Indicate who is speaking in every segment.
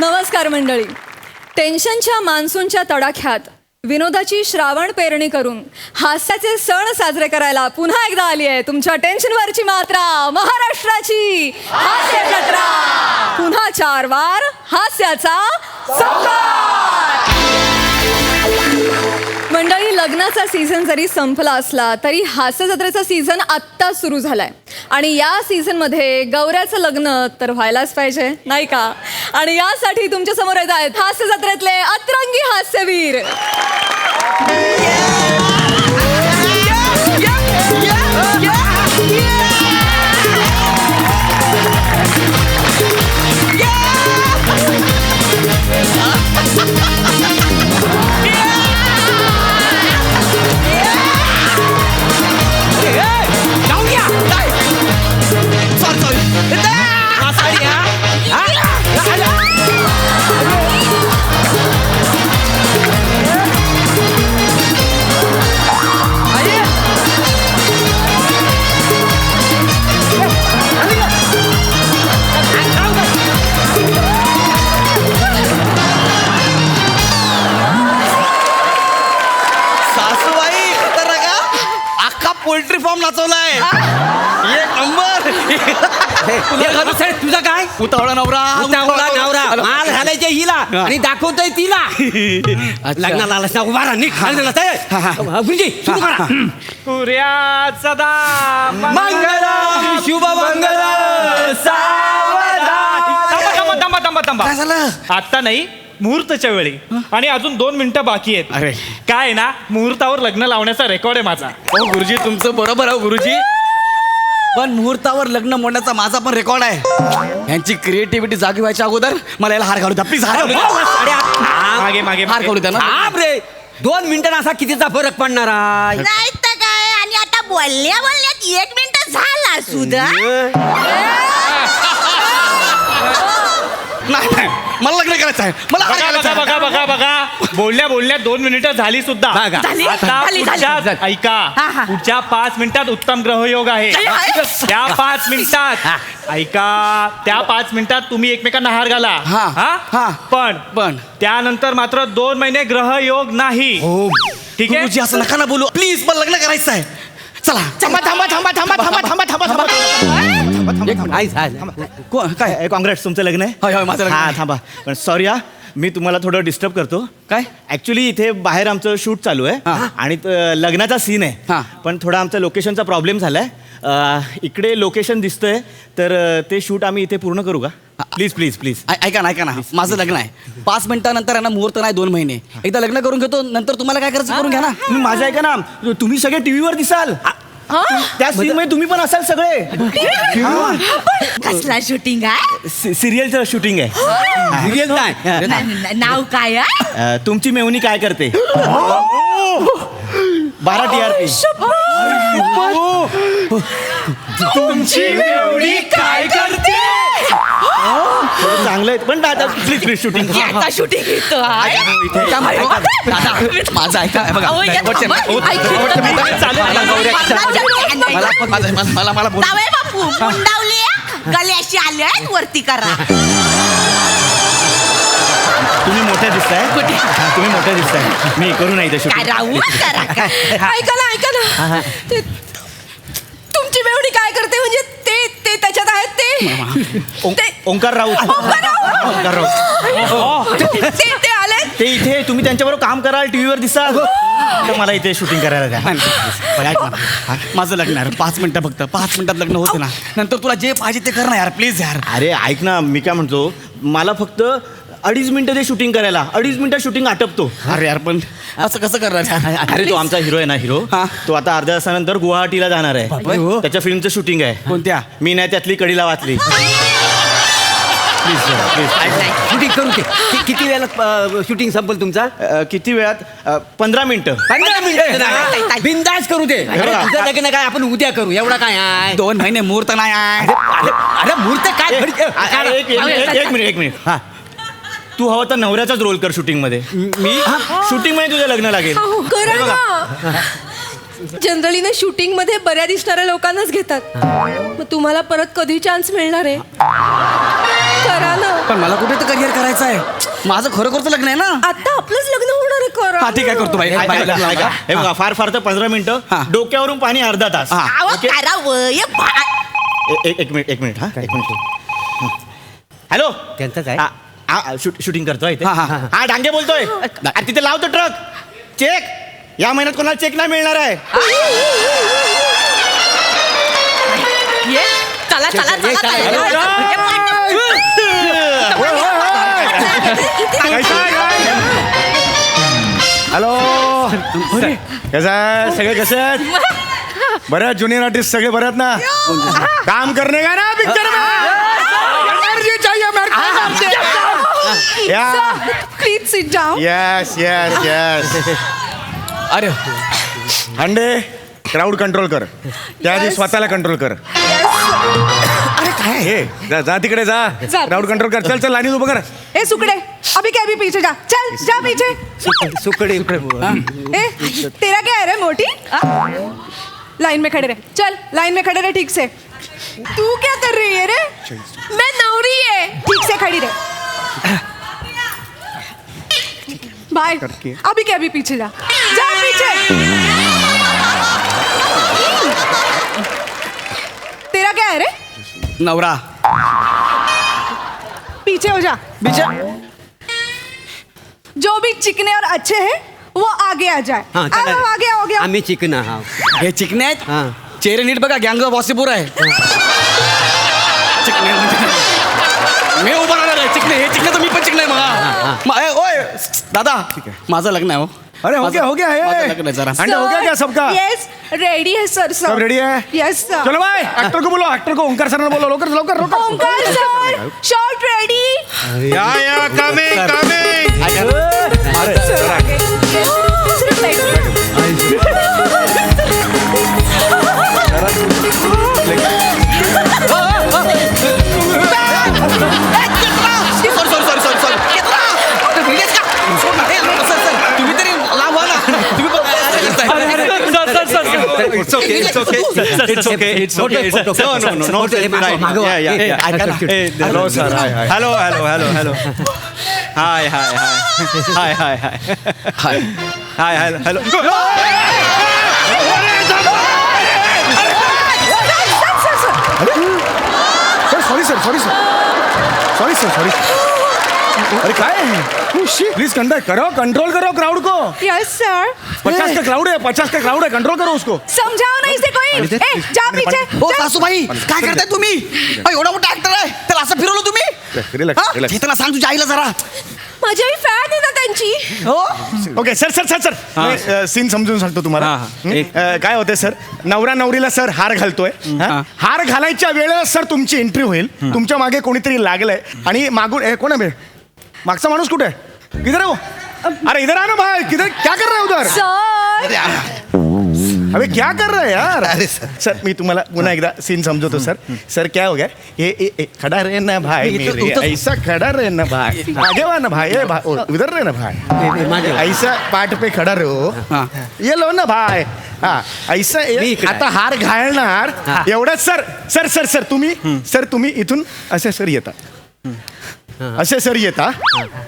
Speaker 1: नमस्कार मंडळी. टेन्शनच्या मान्सूनच्या तडाख्यात विनोदाची श्रावण पेरणी करून हास्याचे सण साजरे करायला पुन्हा एकदा आली आहे तुमच्या टेन्शनवरची मात्रा, महाराष्ट्राची हास्य जत्रा. पुन्हा 4 वार हास्याचा संहार. मंडळी, लग्नाचा सीझन जरी संपला असला तरी हास्य जत्रेचा सीझन आत्ता सुरू झालाय आणि या सीझनमध्ये गौऱ्याचं लग्न तर व्हायलाच पाहिजे, नाही का? आणि यासाठी तुमच्या समोर येत आहेत हास्य जत्रेतले अतरंगी हास्यवीर.
Speaker 2: Poultry form नाचवलाय. एक नंबर.
Speaker 3: तुझा काय
Speaker 2: उतावळा नवरा
Speaker 3: नवरा माल घालायचे हिला आणि दाखवतोय तिला. लग्नाला आलास ना, उभा राहा, निघ. गुरुजी सुरू करा.
Speaker 4: सूर्याचा
Speaker 3: मंगल शुभ मंगल
Speaker 4: थांबा.
Speaker 2: काय झालं?
Speaker 4: आता नाही, मुहूर्ताच्या वेळी आणि अजून 2 मिनिटं बाकी आहेत.
Speaker 2: अरे.
Speaker 4: काय आहे ना, मुहूर्तावर लग्न लावण्याचा रेकॉर्ड आहे माझा.
Speaker 2: हो गुरुजी, तुमचं बरोबर आहे गुरुजी. पण मुहूर्तावर लग्न मोडण्याचा माझा पण रेकॉर्ड आहे. यांची क्रिएटिव्हिटी जागी व्हायच्या अगोदर मला याला हार घालू द्या प्लीज. हार घालू द्या.
Speaker 4: मागे मागे
Speaker 2: हार घालू द्या ना.
Speaker 3: रे 2 मिनिटांना असा कितीचा फरक पडणार आहे?
Speaker 5: नाही तर काय. आणि आता बोलण्यात 1 मिनिट झाला सुद्धा.
Speaker 2: नाही, मला लग्न करायचं आहे. मला हार घालायचं आहे.
Speaker 4: बघा बोलण्यात 2 मिनिटं झाली सुद्धा.
Speaker 3: बघा.
Speaker 5: झाली?
Speaker 4: आता
Speaker 5: झाली.
Speaker 4: पुढच्या- ऐका,
Speaker 5: हा.
Speaker 4: पुढच्या 5 मिनिटात उत्तम ग्रहयोग आहे. त्या 5 मिनिटात ऐका, त्या 5 मिनिटात तुम्ही एकमेकांना हार घाला.
Speaker 2: हा.
Speaker 4: पण त्यानंतर मात्र 2 महिने ग्रहयोग नाही.
Speaker 2: हो
Speaker 4: ठीक आहे.
Speaker 2: गुरुजी, असं नका ना बोलू प्लीज. मला लग्न करायचं आहे. चला. काय
Speaker 6: काँग्रेस, तुमचं लग्न आहे.
Speaker 2: होय, माझं लग्न
Speaker 6: हा,
Speaker 2: आहे.
Speaker 6: थांबा. पण सॉरी हा, मी तुम्हाला थोडं डिस्टर्ब करतो.
Speaker 2: काय?
Speaker 6: ऍक्च्युली इथे बाहेर आमचं शूट चालू आहे आणि लग्नाचा सीन आहे.
Speaker 2: हा.
Speaker 6: पण थोडा आमचा लोकेशनचा प्रॉब्लेम झालाय. इकडे लोकेशन दिसतंय, तर ते शूट आम्ही इथे पूर्ण करू का? Please please please.
Speaker 2: ऐका ना, माझं लग्न आहे. 5 मिनिटानंतर आहे ना, मुहूर्त नाही 2 महिने. एकदा लग्न करून घेतो, नंतर तुम्हाला काय करायचं करून घ्या ना.
Speaker 6: तुम्ही माझं ऐका ना, तुम्ही सगळे टीव्हीवर दिसाल. त्या सीन मध्ये तुम्ही पण असाल सगळे.
Speaker 5: कसला शूटिंग आहे?
Speaker 6: सिरियलचं शूटिंग आहे.
Speaker 3: सिरियल नाही.
Speaker 5: नाव काय आहे?
Speaker 6: तुमची मेवणी काय करते? 12 TRP.
Speaker 4: तुमची मेवणी काय करते?
Speaker 6: थोडं चांगलं आहे, पण प्लीज प्लीज शूटिंग.
Speaker 5: आता शूटिंग येतो.
Speaker 2: माझं ऐका बघा. मला बोल.
Speaker 5: जावई बापू मुंडावली गल्याशी आले वरती करा.
Speaker 6: तुम्ही मोठ्या दिसताय. तुम्ही मोठ्या दिसताय. मी करू नाही इथे
Speaker 5: काय
Speaker 6: शूटिंग.
Speaker 5: राहू करा काय.
Speaker 1: ऐका ना तुमची मेवणी काय करते म्हणजे ते त्याच्यात आहेत ते
Speaker 6: ओंकार राऊत. ओंकार राऊत
Speaker 1: ते आले.
Speaker 6: ते इथे तुम्ही त्यांच्याबरोबर काम कराल, टीव्हीवर दिसाल, तर मला इथे शूटिंग करायला द्या.
Speaker 2: माझं लग्न आहे. 5 मिनिटं फक्त. 5 मिनिटात लग्न होतं ना, नंतर तुला जे पाहिजे ते कर ना यार प्लीज यार.
Speaker 6: अरे ऐक ना, मी काय म्हणतो, मला फक्त 2.5 मिनिटं ते शूटिंग करायला. 2.5 मिनिटात शूटिंग आटपतो.
Speaker 2: अरे यार पण असं कसं करणार?
Speaker 6: अरे तो आमचा हिरो आहे ना, हिरो
Speaker 2: हा.
Speaker 6: तो आता अर्ध्या तासानंतर गुवाहाटीला जाणार आहे.
Speaker 2: हो.
Speaker 6: त्याच्या फिल्मचं शूटिंग आहे.
Speaker 2: कोणत्या?
Speaker 6: मी नाही त्यातली कडीला वाचली. Please please.
Speaker 3: शूटिंग करू दे. किती वेळात शूटिंग संपल तुमचा?
Speaker 6: किती वेळात? 15 मिनिटं.
Speaker 3: 15 मिनिट बिंदास करू दे. तुझं लग्न काय आपण उद्या करू, एवढा काय आहे?
Speaker 2: 2 महिने मुहूर्त नाही आहे.
Speaker 3: अरे मूर्त काय?
Speaker 6: एक मिनिट. हा, तू हवं तर नवऱ्याचाच रोल कर शूटिंग मध्ये. मी शूटिंग मध्ये तुझं लग्न लागेल.
Speaker 1: करा ना. जनरली ना शूटिंग मध्ये बऱ्या दिसणाऱ्या लोकांनाच घेतात. मग तुम्हाला परत कधी चान्स मिळणार आहे? करा ना.
Speaker 2: पण मला कुठे तर करिअर करायचं आहे. माझं खरोखरचं लग्न आहे ना.
Speaker 1: आता आपलंच लग्न होणार आहे खरं.
Speaker 2: हा ठीक आहे करतो बाई.
Speaker 6: ऐका, हे बघा फार फार तर 15 मिनिटं
Speaker 2: हा.
Speaker 6: डोक्यावरून पाणी अर्धा तास.
Speaker 2: हा.
Speaker 5: अहो करा वय
Speaker 6: एक मिनिट हा एक मिनिट. हॅलो
Speaker 3: त्यांचं काय?
Speaker 6: शूटिंग करतोय इथे.
Speaker 2: हा, हा,
Speaker 6: हा डांगे बोलतोय. अरे तिथे लावतो ट्रक. चेक या महिन्यात कोणाला चेक नाही मिळणार आहे.
Speaker 5: ये चला चला चला
Speaker 7: हॅलो कसं आहे सगळे कसे आहेत बरं ज्युनियर आर्टिस्ट सगळे बरे आहेत ना काम करणे का ना picture
Speaker 1: please sit down.
Speaker 7: Yes yes yes
Speaker 2: अरे
Speaker 7: अंडे क्राऊड कंट्रोल कर त्याआधी स्वतःला कंट्रोल कर. अरे काय हे जा जा तिकडे जा
Speaker 1: जा.
Speaker 7: क्राऊड कंट्रोल कर. चल चल लाईनीत उभं कर.
Speaker 1: ए सुकड़े अभी क्या अभी पीछे जा. चल जा पीछे.
Speaker 3: सुकडी
Speaker 1: ए तेरा क्या है रे मोटी. लाइन में खड़े रहे. चल लाइन में खड़े रहे ठीक से. तू क्या कर रही है रे. मैं नवरी है. ठीक से खड़ी रहे. बाय. अभी क्या अभी पीछे जा. जा पीछे. तेरा क्या है रे.
Speaker 2: नवरा.
Speaker 1: पीछे हो जा.
Speaker 2: बीच
Speaker 1: जो भी चिकने और अच्छे हैं वो आगे आ जाए. आओ, आगे आओ, आगे आओ.
Speaker 3: आम्ही चिकना हा
Speaker 2: हे चिकने आहेत.
Speaker 3: हा.
Speaker 2: चेहरे नीट बघा गँग वॉसिपूर आहे. चिकने मी उभा राहणार आहे. चिकने हे चिकने तर मी पण चिकने आहे. ओय दादा माझं लग्न आहे. हो
Speaker 7: अरे हो गया
Speaker 2: माझं
Speaker 7: है
Speaker 2: लग्न आहे जरा.
Speaker 7: अंडा हो गया क्या सबका
Speaker 1: यस रेडी है सर.
Speaker 7: सब रेडी है
Speaker 1: यस सर.
Speaker 7: चलो भाई एक्टर को बोलो एक्टर को ओंकार सर ने बोलो लवकर लवकर लवकर
Speaker 1: ओंकार सर शॉट रेडी.
Speaker 7: या कमिंग कमिंग
Speaker 2: तुम्ही तरी लांब व्हा ना. तुम्ही पण
Speaker 6: It's okay.
Speaker 7: Hello sir
Speaker 6: hello hi hello.
Speaker 7: Sorry अरे काय प्लीज कंट्रोल करो क्राउड को.
Speaker 1: Yes sir.
Speaker 7: 50 का क्राउड है कंट्रोल करो उसको.
Speaker 1: समझाओ ना इसे कोई. ए जा पीछे.
Speaker 2: हो सासूबाई काय करताय तुम्ही. एवढा मोठा ऍक्टर आहे त्याला असं फिरवलं तुम्ही.
Speaker 7: रिलॅक्स रिलॅक्स
Speaker 2: घेताना सांग तुझ्या आईला जरा.
Speaker 1: माझी आई फॅन आहे ना त्यांची.
Speaker 2: हो
Speaker 7: ओके सर सीन समजून सांगतो तुम्हाला. काय होतंय सर नवरा नवरीला सर हार घालतोय. हार घालायच्या वेळेला सर तुमची एंट्री होईल. तुमच्या मागे कोणीतरी लागलंय आणि मागून कोण आहे मागचा माणूस कुठे आहे. किधर है वो. अरे इधर आना भाई किधर क्या कर रहे हो उधर.
Speaker 1: सर
Speaker 7: अबे क्या कर रहे हैं यार. अरे सर मी तुम्हाला पुन्हा एकदा सीन समजवतो सर क्या हो गया ये खड़ा रहे ना भाई मेरे ऐसा खड़ा रहे ना भाई आगे वा ना भाई उधर रहे ना भाई ऐसा पाठ पे खड़ा रहो. ये लो ना भाई हा ऐसा आता हार घालणार एवढंच सर तुम्ही इथून असे सर येता असे सर येता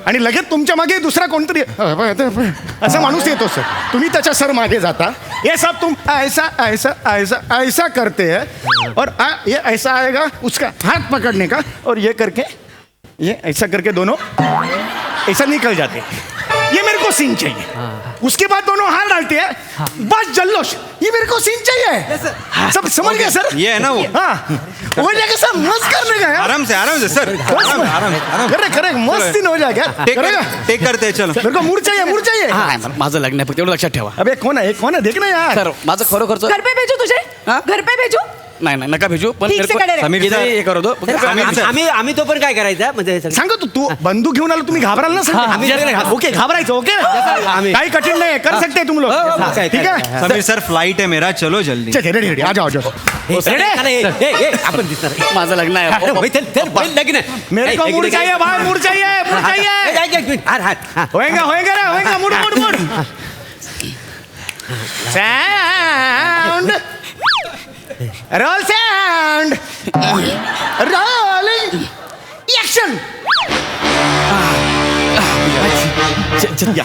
Speaker 7: आणि लगेच तुमच्या मागे दुसरा कोणतरी असा माणूस येतो सर. तुम्ही त्याच्या सर मागे जाता. ये सब तुम ऐसा ऐसा ऐसा ऐसा करते हैं और ये ऐसा आएगा उसका हाथ पकड़ने का और ये करके ये ऐसा करके दोनों ऐसा निकल जाते. ये मेरे को सीन चाहिए. उसके बाद दोनों हार डालते हैं बस जल्लोश. ये मेरे को सीन चाहिए. सब समझ गए सर.
Speaker 6: ये है ना वो.
Speaker 7: हाँ हो जाएगा सर मस्त करने का यार.
Speaker 6: आराम से सर.
Speaker 7: करे मस्त सीन हो जाएगा. करेगा
Speaker 6: टेक करते हैं, चलो.
Speaker 7: मेरे को मूड चाहिए.
Speaker 2: माझं लग्न आहे फक्त एवढं लक्षात ठेवा.
Speaker 7: अबे कौन है देखना यार.
Speaker 2: सर माझं खरोखरचं
Speaker 1: घर पे भेजू तुझे.
Speaker 2: हाँ?
Speaker 1: घर पे भेजू.
Speaker 2: नाही नका भेजू पण
Speaker 1: ठीक से खड़े रहे.
Speaker 2: समीर हे करू दो.
Speaker 3: आम्ही तो पण काय करायचं म्हणजे
Speaker 7: सांगा तू बंदूक घेऊन आलो तुम्ही घाबराल ना सर. ओके घाबरायचं ओके काही कठीण नाही कर सकते तुम लोग. ठीक है
Speaker 6: समीर सर फ्लाइट है मेरा चलो जल्दी.
Speaker 7: रेडी आ जाओ
Speaker 3: आपण दिसणार
Speaker 2: माझं लग्न आहे.
Speaker 3: लग्न
Speaker 7: मेरे को मूड चाहिए भाई मूड चाहिए. होएगा mood sound role sound rolling action
Speaker 2: या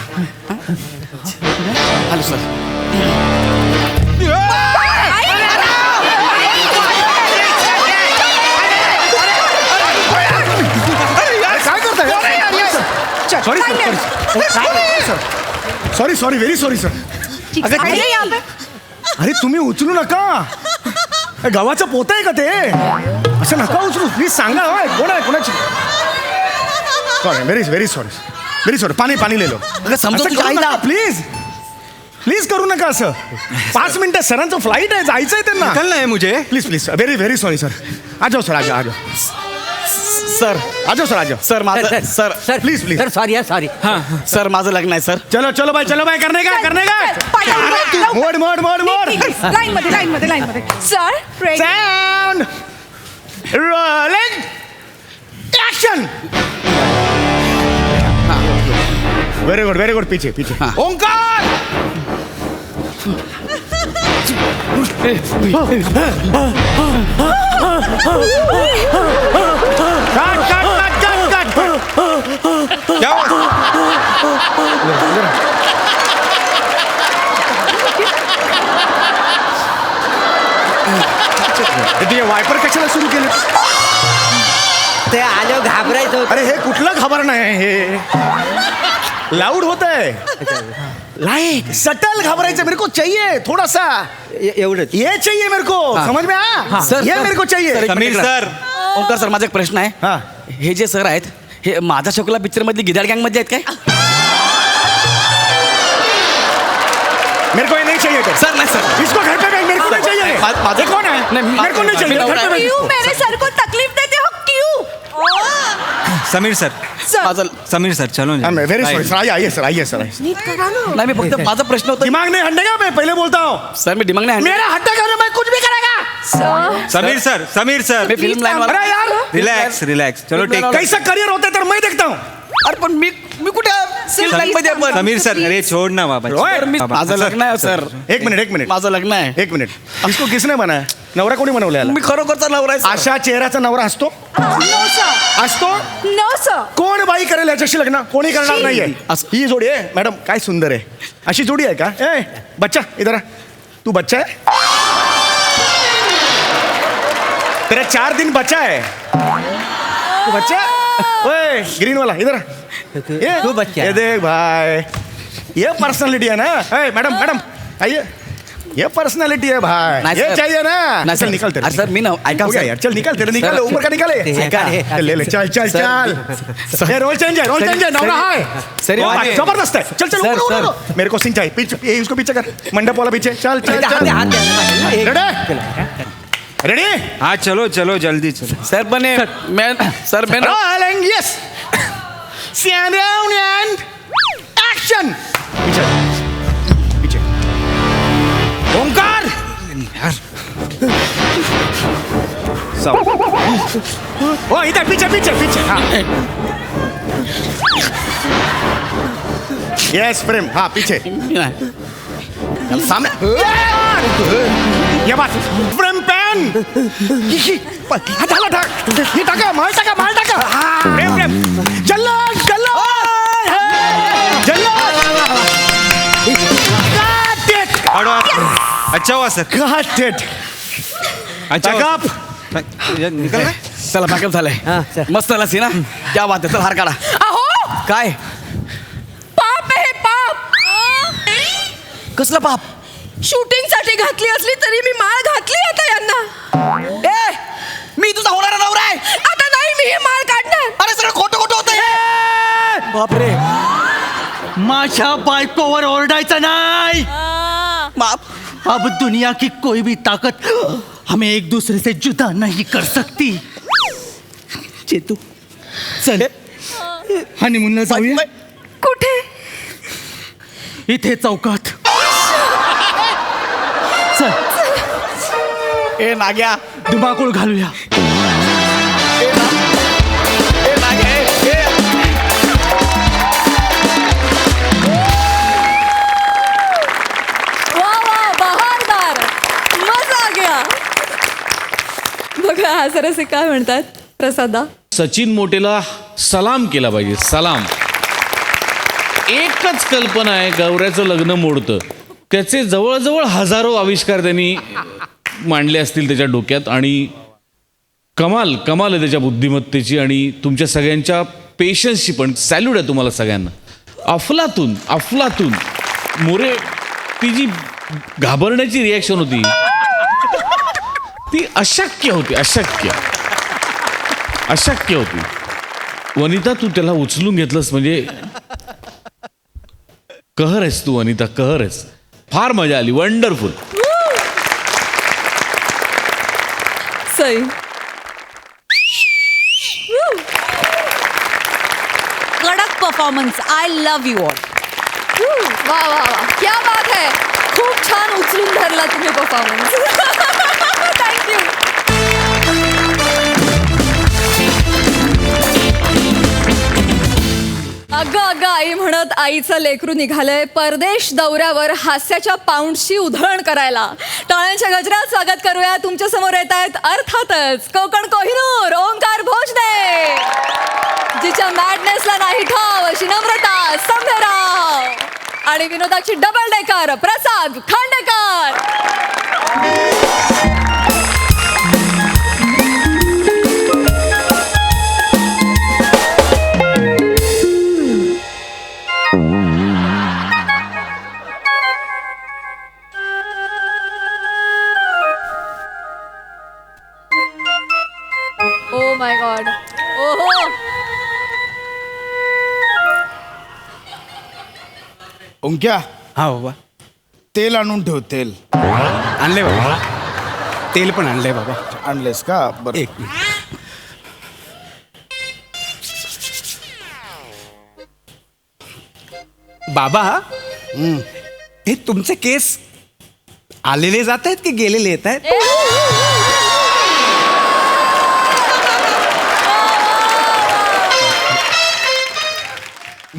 Speaker 2: हॅलो सर
Speaker 7: काय करताय sorry sorry very sorry sir अरे तुम्ही उचलू नका गावाचं पोत आहे का ते असं नका उचलू प्लीज सांगा होय कोण आहे कोणाची सॉरी व्हेरी सॉरी पाणी लिहिलो
Speaker 2: अगं समजा तुझ्या आईला
Speaker 7: प्लीज प्लीज करू नका असं 5 मिनिटं सरांचं फ्लाईट आहे जायचंय त्यांना
Speaker 6: निकलना है मुझे.
Speaker 7: प्लीज व्हेरी सॉरी सर आ जाओ सर आ जाओ
Speaker 2: सर
Speaker 7: आ जाओ सर आ जाओ
Speaker 2: सर माझं sir
Speaker 3: sir
Speaker 7: Please, please.
Speaker 3: Sir sorry sorry
Speaker 2: sir माझं लग्न आहे सर
Speaker 7: चलो भाई करने का मोड
Speaker 1: लाईन मध्ये sir
Speaker 7: sound rolling action very good पीछे ओंकार कट
Speaker 6: क्या
Speaker 7: ते वायपर कशाला सुरू केलं
Speaker 3: ते आलो घाबरायचं होतं.
Speaker 7: अरे हे कुठलं खबर नाही हे लाऊड होत आहे लाइट सटल घबरायचं मेरे को चाहिए थोड़ा सा
Speaker 3: एवढंच
Speaker 7: ये चाहिए मेरे को समझ में आया
Speaker 2: सर,
Speaker 7: ये
Speaker 2: सर.
Speaker 7: मेरे को चाहिए
Speaker 6: समीर सर
Speaker 2: ओंकार सर माझा एक प्रश्न आहे
Speaker 7: हा
Speaker 2: हे जे सर आहेत हे माझा शकुला पिक्चर मधली गिधाड गँग मध्ये आहेत काय
Speaker 7: मेरे को ये नहीं चाहिए
Speaker 2: सर नाही सर
Speaker 7: इसको घर पे भेज मेरे को नहीं चाहिए
Speaker 2: माझं
Speaker 7: ये कौन है
Speaker 2: नाही,
Speaker 7: मेरे को नहीं चाहिए घर पे भेज इसको.
Speaker 1: मेरे सर को तकलीफ देते हो क्यों
Speaker 6: समीर सर
Speaker 2: माझं
Speaker 6: समीर सर चलो
Speaker 7: वेरी सॉरी सर आइए सर
Speaker 2: नाही मी फक्त माझा प्रश्न होता
Speaker 7: दिमाग नहीं हटनेगा मैं पहले बोलता हूँ
Speaker 2: सर मी दिमाग नाही
Speaker 7: मेरा हटेगा ना मैं कुछ भी करेगा
Speaker 6: समीर सर
Speaker 2: मी फिल्म लाईन
Speaker 7: अरे यार
Speaker 6: रिलॅक्स चलो टेक
Speaker 7: कैसा करियर होता है तर मैं देखता हूँ
Speaker 2: अरे पण मी कुठे फिल्म लाईन मध्ये आपण
Speaker 6: समीर सर अरे छोड़ ना बाबा
Speaker 7: ओए,
Speaker 2: मी माझं लग्न आहे सर
Speaker 7: एक मिनिट
Speaker 2: माझं लग्न आहे
Speaker 7: एक मिनिट इसको किसने बनाया नवरा कोणी बनवला याला?
Speaker 2: मी खरोखरचा नवरा आहे सर.
Speaker 7: अशा चेहऱ्याचा नवरा असतो असतो
Speaker 1: नो सर
Speaker 7: कोण बाई करेल याच्याशी लग्न कोणी करणार नाहीये
Speaker 2: असं.
Speaker 7: ही जोडी आहे मॅडम काय सुंदर आहे अशी जोडी आहे का ए बच्चा इधर आ. तू बच्चा है तेरा 4 दिन बच्चा है तू बच्चा ओए ग्रीन वाला इधर आ. ये
Speaker 3: तू बच्चा है.
Speaker 7: ये देख भाई ये पर्सनालिटी है ना ए मैडम आइए ये पर्सनालिटी है भाई
Speaker 2: नहीं,
Speaker 7: ये
Speaker 2: सर.
Speaker 7: चाहिए ना
Speaker 2: नहीं,
Speaker 7: चल
Speaker 2: सर.
Speaker 7: निकल तेरे
Speaker 2: अरे, सर, मी ना- ऐका,
Speaker 7: हो गया
Speaker 2: सर.
Speaker 7: यार चल निकल तेरे निकल
Speaker 2: सर.
Speaker 7: ऊपर का निकाले
Speaker 3: ऐका.
Speaker 7: ले चल
Speaker 2: सर.
Speaker 7: ये रोल चेंज है नवरा है
Speaker 2: सर,
Speaker 7: ओ,
Speaker 2: ये-
Speaker 7: जबरदस्त है चल
Speaker 2: सर,
Speaker 7: ऊपर,
Speaker 2: सर.
Speaker 7: ऊपर. मेरे को सिंह चाहिए पीछे ये इसको पीछे कर मंडप वाला पीछे चल रेडी
Speaker 6: हाँ चलो जल्दी चलो
Speaker 2: सर पण हे- मैं सर मैं
Speaker 7: rolling yes stand down and action पीछे ओंकार ओ इधर पीछे हाँ यस प्रेम हाँ पीछे सामने ये बात प्रेम पेन ये टाका माल टाका प्रेम जल्लोष
Speaker 6: अच्छा हुआ सर अच्छा हुआ,
Speaker 7: टाका
Speaker 6: सर. निकल रहा है?
Speaker 2: चला पॅकअप झालंय
Speaker 3: हा, सर.
Speaker 2: मस्त झाला सी ना क्या बात आहे चल हार काढा
Speaker 1: अहो
Speaker 2: काय
Speaker 1: पाप आहे पाप
Speaker 2: कसलं पाप
Speaker 1: शूटिंग साठी घातली असली तरी मी माळ घातली आता यांना
Speaker 2: ए मी तुझा होणारा नवरा आहे
Speaker 1: आता नाही मी ही माळ काढणार
Speaker 2: अरे सगळं खोटं होतं बापरे
Speaker 8: माझ्या बायकोवर ओरडायचं नाही
Speaker 2: बाप
Speaker 8: अब दुनिया की कोई भी ताकत हमें एक दूसरे से जुदा नहीं कर सकती चेतू चल हनीमूनला जाऊया
Speaker 1: कुठे
Speaker 8: इथे चौकात चल
Speaker 2: ए नाग्या
Speaker 8: धुमाकूळ घालूया
Speaker 2: ए नाग्या ए
Speaker 1: वा बहारदार मजा आ गया बघा हा सरसे काय म्हणतात प्रसादा
Speaker 9: सचिन मोटेला सलाम केला पाहिजे, सलाम. एकच कल्पना आहे गौऱ्याचं लग्न मोडतं, त्याचे जवळजवळ हजारो आविष्कार त्यांनी मांडले असतील त्याच्या डोक्यात. आणि कमाल कमाल आहे त्याच्या बुद्धिमत्तेची आणि तुमच्या सगळ्यांच्या पेशन्सची पण. सॅल्यूट आहे तुम्हाला सगळ्यांना. अफलातून अफलातून. मोरे, ती जी घाबरण्याची रिॲक्शन होती ती अशक्य होती, अशक्य अशक्य होती. वनिता, तू त्याला उचलून घेतलंस म्हणजे कहर आहेस तू वनिता, कहर आहेस. फार मजा आली, वंडरफुल.
Speaker 1: सई.
Speaker 5: कडक performance. I love you all.
Speaker 1: वा वा वा, क्या बात है. खूप छान उचलून धरला तुम्ही परफॉर्मन्स. थँक्यू. अगं अगं आई म्हणत आईचं लेकरू निघालंय परदेश दौऱ्यावर हास्याच्या पाऊंडची उधळण करायला. टाळ्यांच्या गजरात स्वागत करूया. तुमच्या समोर येत आहेत अर्थातच कोकण कोहिनूर ओंकार भोजने, जिच्या मॅडनेसला नाही ठाव अशी नम्रता संभेराव, आणि विनोदाची double decker Prasad Khandekar. Oh my god. ओहो.
Speaker 7: ओंक्या,
Speaker 3: हा बाबा.
Speaker 7: तेल आणून ठेव. तेल
Speaker 3: आणलंय बाबा, तेल पण आणलंय बाबा.
Speaker 7: आणलेस का? बरं.
Speaker 3: एक मिनिट. बाबा, हे तुमचे केस आलेले जात आहेत की गेलेले येत आहेत?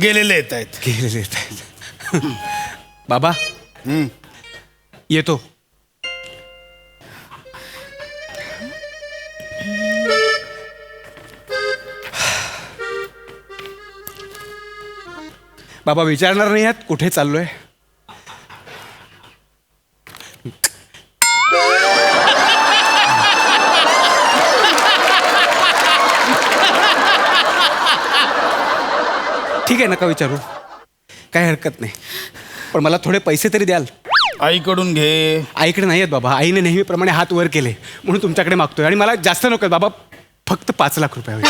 Speaker 7: गेलेले येत आहेत.
Speaker 3: गेलेले येत आहेत. बाबा, येतो. बाबा, विचारणार नाही आहात कुठे चाललोय? ठीक आहे, नका विचारू, काही हरकत नाही. पण मला थोडे पैसे तरी द्याल?
Speaker 7: आईकडून घे.
Speaker 3: आईकडे नाही आहेत बाबा. आईने नेहमीप्रमाणे हात वर केले म्हणून तुमच्याकडे मागतोय. आणि मला जास्त नको आहेत बाबा, फक्त 5 लाख रुपये हवे.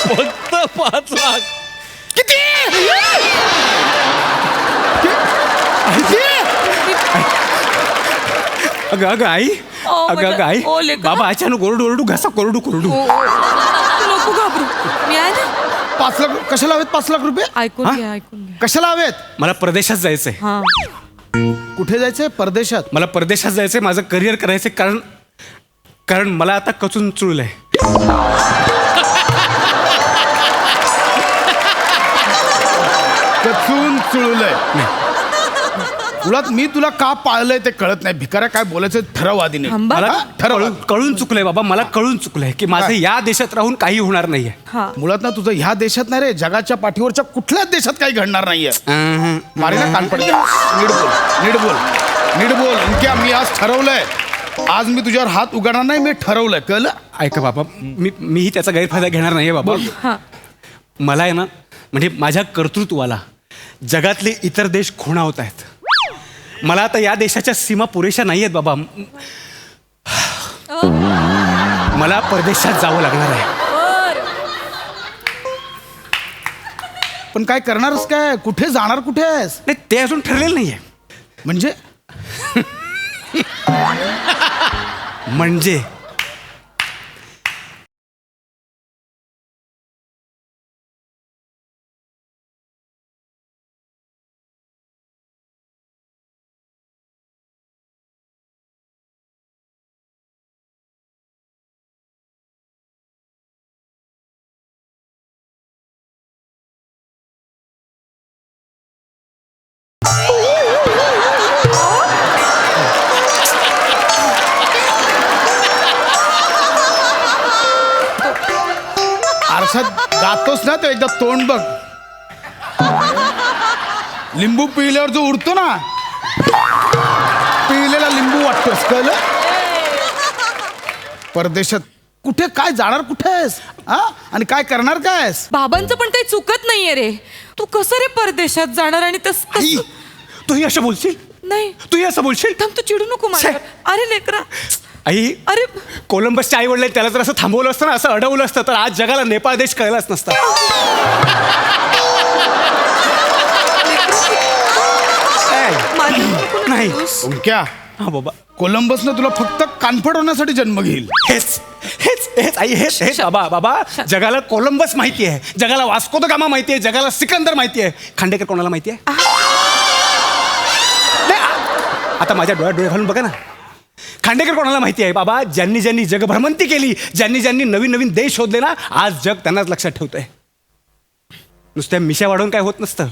Speaker 9: फक्त 5 लाख.
Speaker 3: अगं अगं आई, अगं अगं आई,
Speaker 5: ओ, लेका.
Speaker 3: बाबा अचानक ओरडू ओरडू घसा कोरडू कोरडू.
Speaker 5: नको घाबरू. मी आहे ना.
Speaker 7: 5 लाख कशाला हवेत? 5 लाख रुपये
Speaker 5: ऐकून घ्या, ऐकून घ्या.
Speaker 7: कशाला हवेत?
Speaker 3: मला परदेशात जायचंय.
Speaker 5: हा.
Speaker 7: कुठे जायचंय? परदेशात.
Speaker 3: मला परदेशात जायचंय, माझं करिअर करायचंय. कारण मला आता कचून चुळलंय.
Speaker 7: कचून चुळलंय. मी तुला का पाळलंय ते कळत नाही. भिकाऱ्या काय बोलायचं ठरव आधी.
Speaker 3: मला कळून चुकलंय बाबा, मला कळून चुकलंय की माझं या देशात राहून काही होणार नाहीये.
Speaker 7: मुळात ना तुझं ह्या देशात नाही रे, जगाच्या पाठीवरच्या कुठल्याच देशात काही घडणार नाहीये. मारी ना कानपड. नीट बोल, नीट बोल, नीट बोल. ओंक्या, मी आज ठरवलंय, आज मी तुझ्यावर हात उघडणार नाही. मी ठरवलंय, कळलं?
Speaker 3: ऐका बाबा, मीही त्याचा गैरफायदा घेणार नाहीये बाबा. मला आहे ना, म्हणजे माझ्या कर्तृत्वाला जगातले इतर देश खुणावत आहेत. मला आता या देशाच्या सीमा पुरेशा नाही आहेत बाबा. मला परदेशात जावं लागणार आहे.
Speaker 7: पण काय करणारच काय? कुठे जाणार? कुठे आहेस?
Speaker 3: नाही, ते अजून ठरलेलं नाहीये.
Speaker 7: म्हणजे
Speaker 3: म्हणजे
Speaker 7: कशा गातोस ना तो एकदा तोंड बघ. लिंबू पिल्यावर जो उडतो ना, पिलेला लिंबू वाटतोस कळलं. परदेशात कुठे काय जाणार कुठेस हा, आणि काय करणार कायस.
Speaker 10: बाबांचं पण काही चुकत नाहीये रे. तू कसं रे परदेशात जाणार आणि
Speaker 3: आई, तूही असं बोलशील.
Speaker 10: नाही
Speaker 3: तूही असं बोलशील.
Speaker 10: थांब, तू चिडू नको माझ्यावर. अरे लेकरा,
Speaker 3: आई,
Speaker 10: अरे
Speaker 3: कोलंबसच्या आई वडील त्याला जर असं थांबवलं असतं ना, असं अडवलं असतं तर आज जगाला नेपाळ देश कळलाच नसता. नाही
Speaker 7: क्या
Speaker 3: हा बाबा,
Speaker 7: कोलंबसनं तुला फक्त कानफड होण्यासाठी जन्म घेईल.
Speaker 3: हेच हेच हेच आई, हेच हेच बाबा. जगाला कोलंबस माहिती आहे, जगाला वास्को द गामा माहिती आहे, जगाला सिकंदर माहिती आहे. खांडेकर कोणाला माहिती आहे? नाही, आता माझ्या डोळ्यात डोळे घालून बघा ना. खांडेकर कोणाला माहिती आहे बाबा? ज्यांनी ज्यांनी जगभ्रमंती केली, ज्यांनी ज्यांनी नवीन नवीन देश शोधले ना, आज जग त्यांनाच लक्षात ठेवतंय. नुसत्या मिशा वाढवून काय होत नसतं.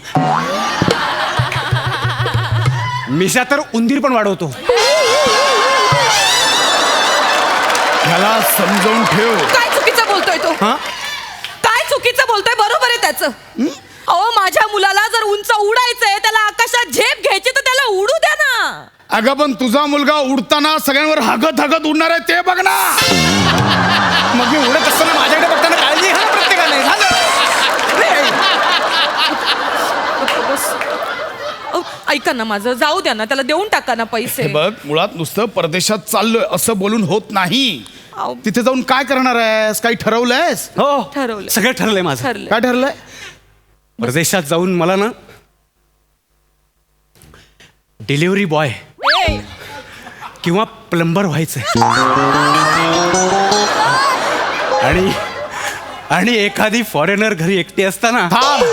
Speaker 3: मिशा तर उंदीर पण वाढवतो.
Speaker 7: ह्याला समजावून ठेव.
Speaker 10: काय चुकीचं बोलतोय तो?
Speaker 3: हा,
Speaker 10: काय चुकीचं बोलतोय? बरोबर आहे त्याचं. अहो, माझ्या मुलाला जर उंच उडायचंय, त्याला आकाशात झेप घ्यायची तर त्याला उडू द्या ना.
Speaker 7: अगं पण तुझा मुलगा उडताना सगळ्यांवर हागत हागत उडणार आहे ते बघ ना.
Speaker 3: मग मी उडत असताना माझ्याकडे बघताना काळजी घ्या ना प्रत्येकाने.
Speaker 10: अहो, ऐका ना माझं, जाऊ द्या ना, त्याला देऊन टाका ना पैसे.
Speaker 7: हे बघ, मुळात नुसतं परदेशात चाललोय असं बोलून होत नाही.
Speaker 10: अहो,
Speaker 7: तिथे जाऊन काय करणार आहेस? काही ठरवलंयस?
Speaker 3: हो,
Speaker 10: ठरवलं.
Speaker 3: सगळं ठरलंय माझं.
Speaker 10: ठरलं.
Speaker 7: काय ठरलंय?
Speaker 3: परदेशात जाऊन मला ना डिलिव्हरी बॉय किंवा प्लंबर व्हायचंय. आणि एखादी फॉरेनर घरी एकटी असताना
Speaker 7: थांब.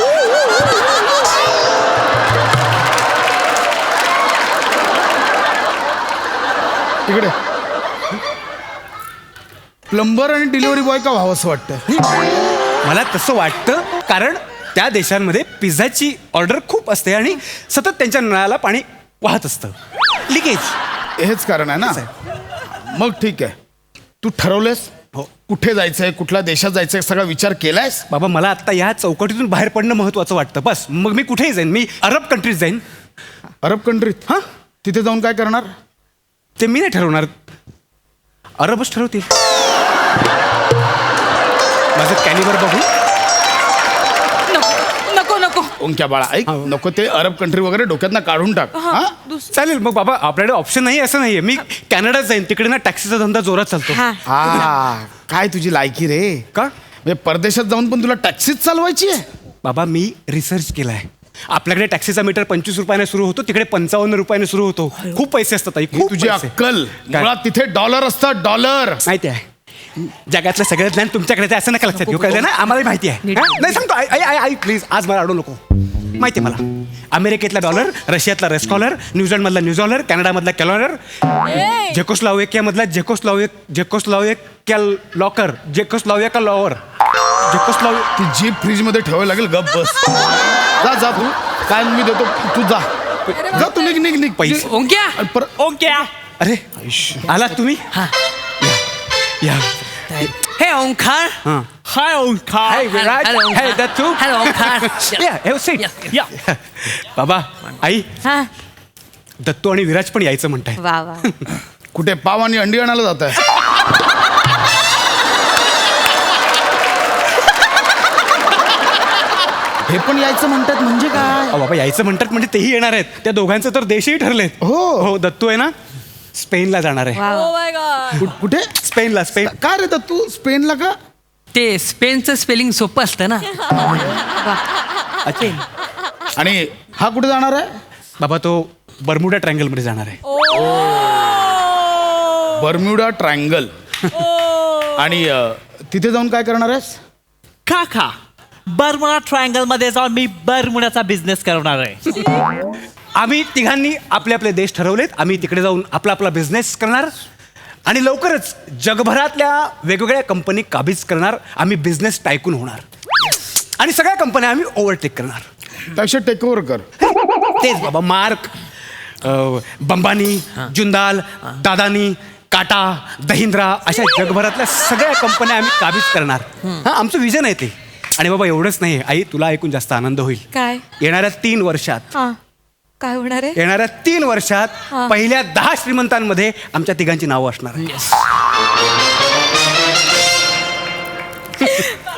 Speaker 7: इकडे प्लंबर आणि डिलिव्हरी बॉय का व्हावं असं वाटतं?
Speaker 3: मला तसं वाटतं कारण त्या देशांमध्ये पिझ्झाची ऑर्डर खूप असते आणि सतत त्यांच्या नळाला पाणी वाहत असतं. लिकेज.
Speaker 7: हेच कारण आहे ना. मग ठीक आहे, तू ठरवलंस?
Speaker 3: हो.
Speaker 7: कुठे जायचंय, कुठल्या देशात जायचंय, सगळा विचार केलायस?
Speaker 3: बाबा, मला आता या चौकटीतून बाहेर पडणं महत्वाचं वाटतं. बस, मग मी कुठेही जाईन. मी अरब कंट्रीत जाईन.
Speaker 7: अरब कंट्रीत?
Speaker 3: हां,
Speaker 7: तिथे जाऊन काय करणार?
Speaker 3: ते मी नाही ठरवणार, अरबच ठरवतील. माझं कॅलिबर बघू.
Speaker 10: नको नको.
Speaker 7: ओंक्या बाळा, ऐक, नको ते अरब कंट्री वगैरे डोक्यातनं काढून टाक.
Speaker 10: हा,
Speaker 7: हा?
Speaker 3: चालेल मग बाबा, आपल्याकडे ऑप्शन नाही असं नाहीये. मी कॅनडात जाईन, तिकडे ना टॅक्सीचा धंदा जोरात चालतो.
Speaker 10: हा.
Speaker 7: हा, काय तुझी लायकी रे.
Speaker 3: का
Speaker 7: म्हणजे परदेशात जाऊन पण तुला टॅक्सीच चालवायची आहे?
Speaker 3: बाबा, मी रिसर्च केलाय. आपल्याकडे टॅक्सीचा मीटर 25 रुपयाने सुरू होतो, तिकडे 55 रुपयाने सुरू होतो. खूप पैसे असतात आई,
Speaker 7: ही
Speaker 3: खूप
Speaker 7: तुझी
Speaker 3: पैसे.
Speaker 7: अक्कल.
Speaker 3: काय?
Speaker 7: मुळात तिथे डॉलर असतात, डॉलर.
Speaker 3: माहिती आहे, जगातलं सगळं ज्ञान तुमच्याकडे आहे असं नका लक्षात घेऊ. कळलं ना? आम्हाला माहिती आहे. हा? नाही सांगतो, आई प्लीज, आज मला अडवू नको. माहिती आहे मला. अमेरिकेतला डॉलर, रशियातला रेस्कॉलर, न्यूझीलंडमधला न्यूझॉलर, कॅनडामधला कॅलॉलर, झेकोस्लोवाकियामधला झेकोस्लोवाकिया लॉकर, झेकोस्लोवाकिया लॉवर,
Speaker 7: ती जीप फ्रीज मध्ये ठेवावी लागेल. गप बस. जा जा तू. काय मी देतो, तू जा. जा तू, निघ निघ निघ.
Speaker 3: पैसे.
Speaker 8: ओंक्या,
Speaker 7: आणि परत
Speaker 8: ओंक्या.
Speaker 3: अरे आलात तुम्ही? या.
Speaker 8: हे ओंकार.
Speaker 3: हां.
Speaker 4: हाय ओंकार.
Speaker 3: हाय विराट.
Speaker 8: Hello,
Speaker 3: high
Speaker 8: Onkar.
Speaker 3: Dattu.
Speaker 8: Hello, Onkar.
Speaker 3: Have a seat.
Speaker 8: Yes,
Speaker 3: या. बाबा, आई,
Speaker 10: हा,
Speaker 3: दत्तू आणि विराज पण यायचं म्हणताय.
Speaker 10: वा वा.
Speaker 7: कुठे पाव आणि अंडी आणायला जात आहे? हे पण यायचं म्हणतात म्हणजे काय?
Speaker 3: अहो बाबा, यायचं म्हणतात म्हणजे तेही येणार आहेत. त्या दोघांचं तर देशही ठरलेत. हो, दत्तू आहे ना स्पेनला जाणार आहे.
Speaker 1: ओ माय गॉड.
Speaker 7: कुठे?
Speaker 3: स्पेनला. स्पेन.
Speaker 7: काय रे तू स्पेनला का?
Speaker 8: ते स्पेनचं स्पेलिंग सोपं असतं ना.
Speaker 7: आणि हा कुठे जाणार आहे?
Speaker 3: बाबा, तो बर्मुडा ट्रँगल मध्ये जाणार आहे.
Speaker 7: Bermuda triangle. आणि तिथे जाऊन काय करणार आहेस?
Speaker 8: काका, बर्मुडा ट्रायंगल मध्ये जाऊन मी बर्मुडाचा बिझनेस करणार आहे.
Speaker 3: आम्ही तिघांनी आपले आपले देश ठरवलेत. आम्ही तिकडे जाऊन आपला आपला बिझनेस करणार आणि लवकरच जगभरातल्या वेगवेगळ्या कंपनी काबीज करणार. आम्ही बिझनेस टायकून होणार आणि सगळ्या कंपन्या आम्ही ओव्हरटेक करणार.
Speaker 7: त्यापेक्षा टेक ओव्हर कर.
Speaker 3: तेच बाबा, मार्क, बंबानी, जुंदाल, दादानी, टाटा, दहिंद्रा अशा जगभरातल्या सगळ्या कंपन्या आम्ही काबीज करणार. हा आमचं विजन आहे ते. आणि बाबा एवढंच नाही, आई तुला ऐकून जास्त आनंद होईल.
Speaker 10: काय
Speaker 3: येणाऱ्या 3 वर्षात
Speaker 10: हा काय होणार आहे?
Speaker 3: येणाऱ्या 3 वर्षात
Speaker 10: हा.
Speaker 3: पहिल्या 10 श्रीमंतांमध्ये आमच्या तिघांची नावं असणार आहे.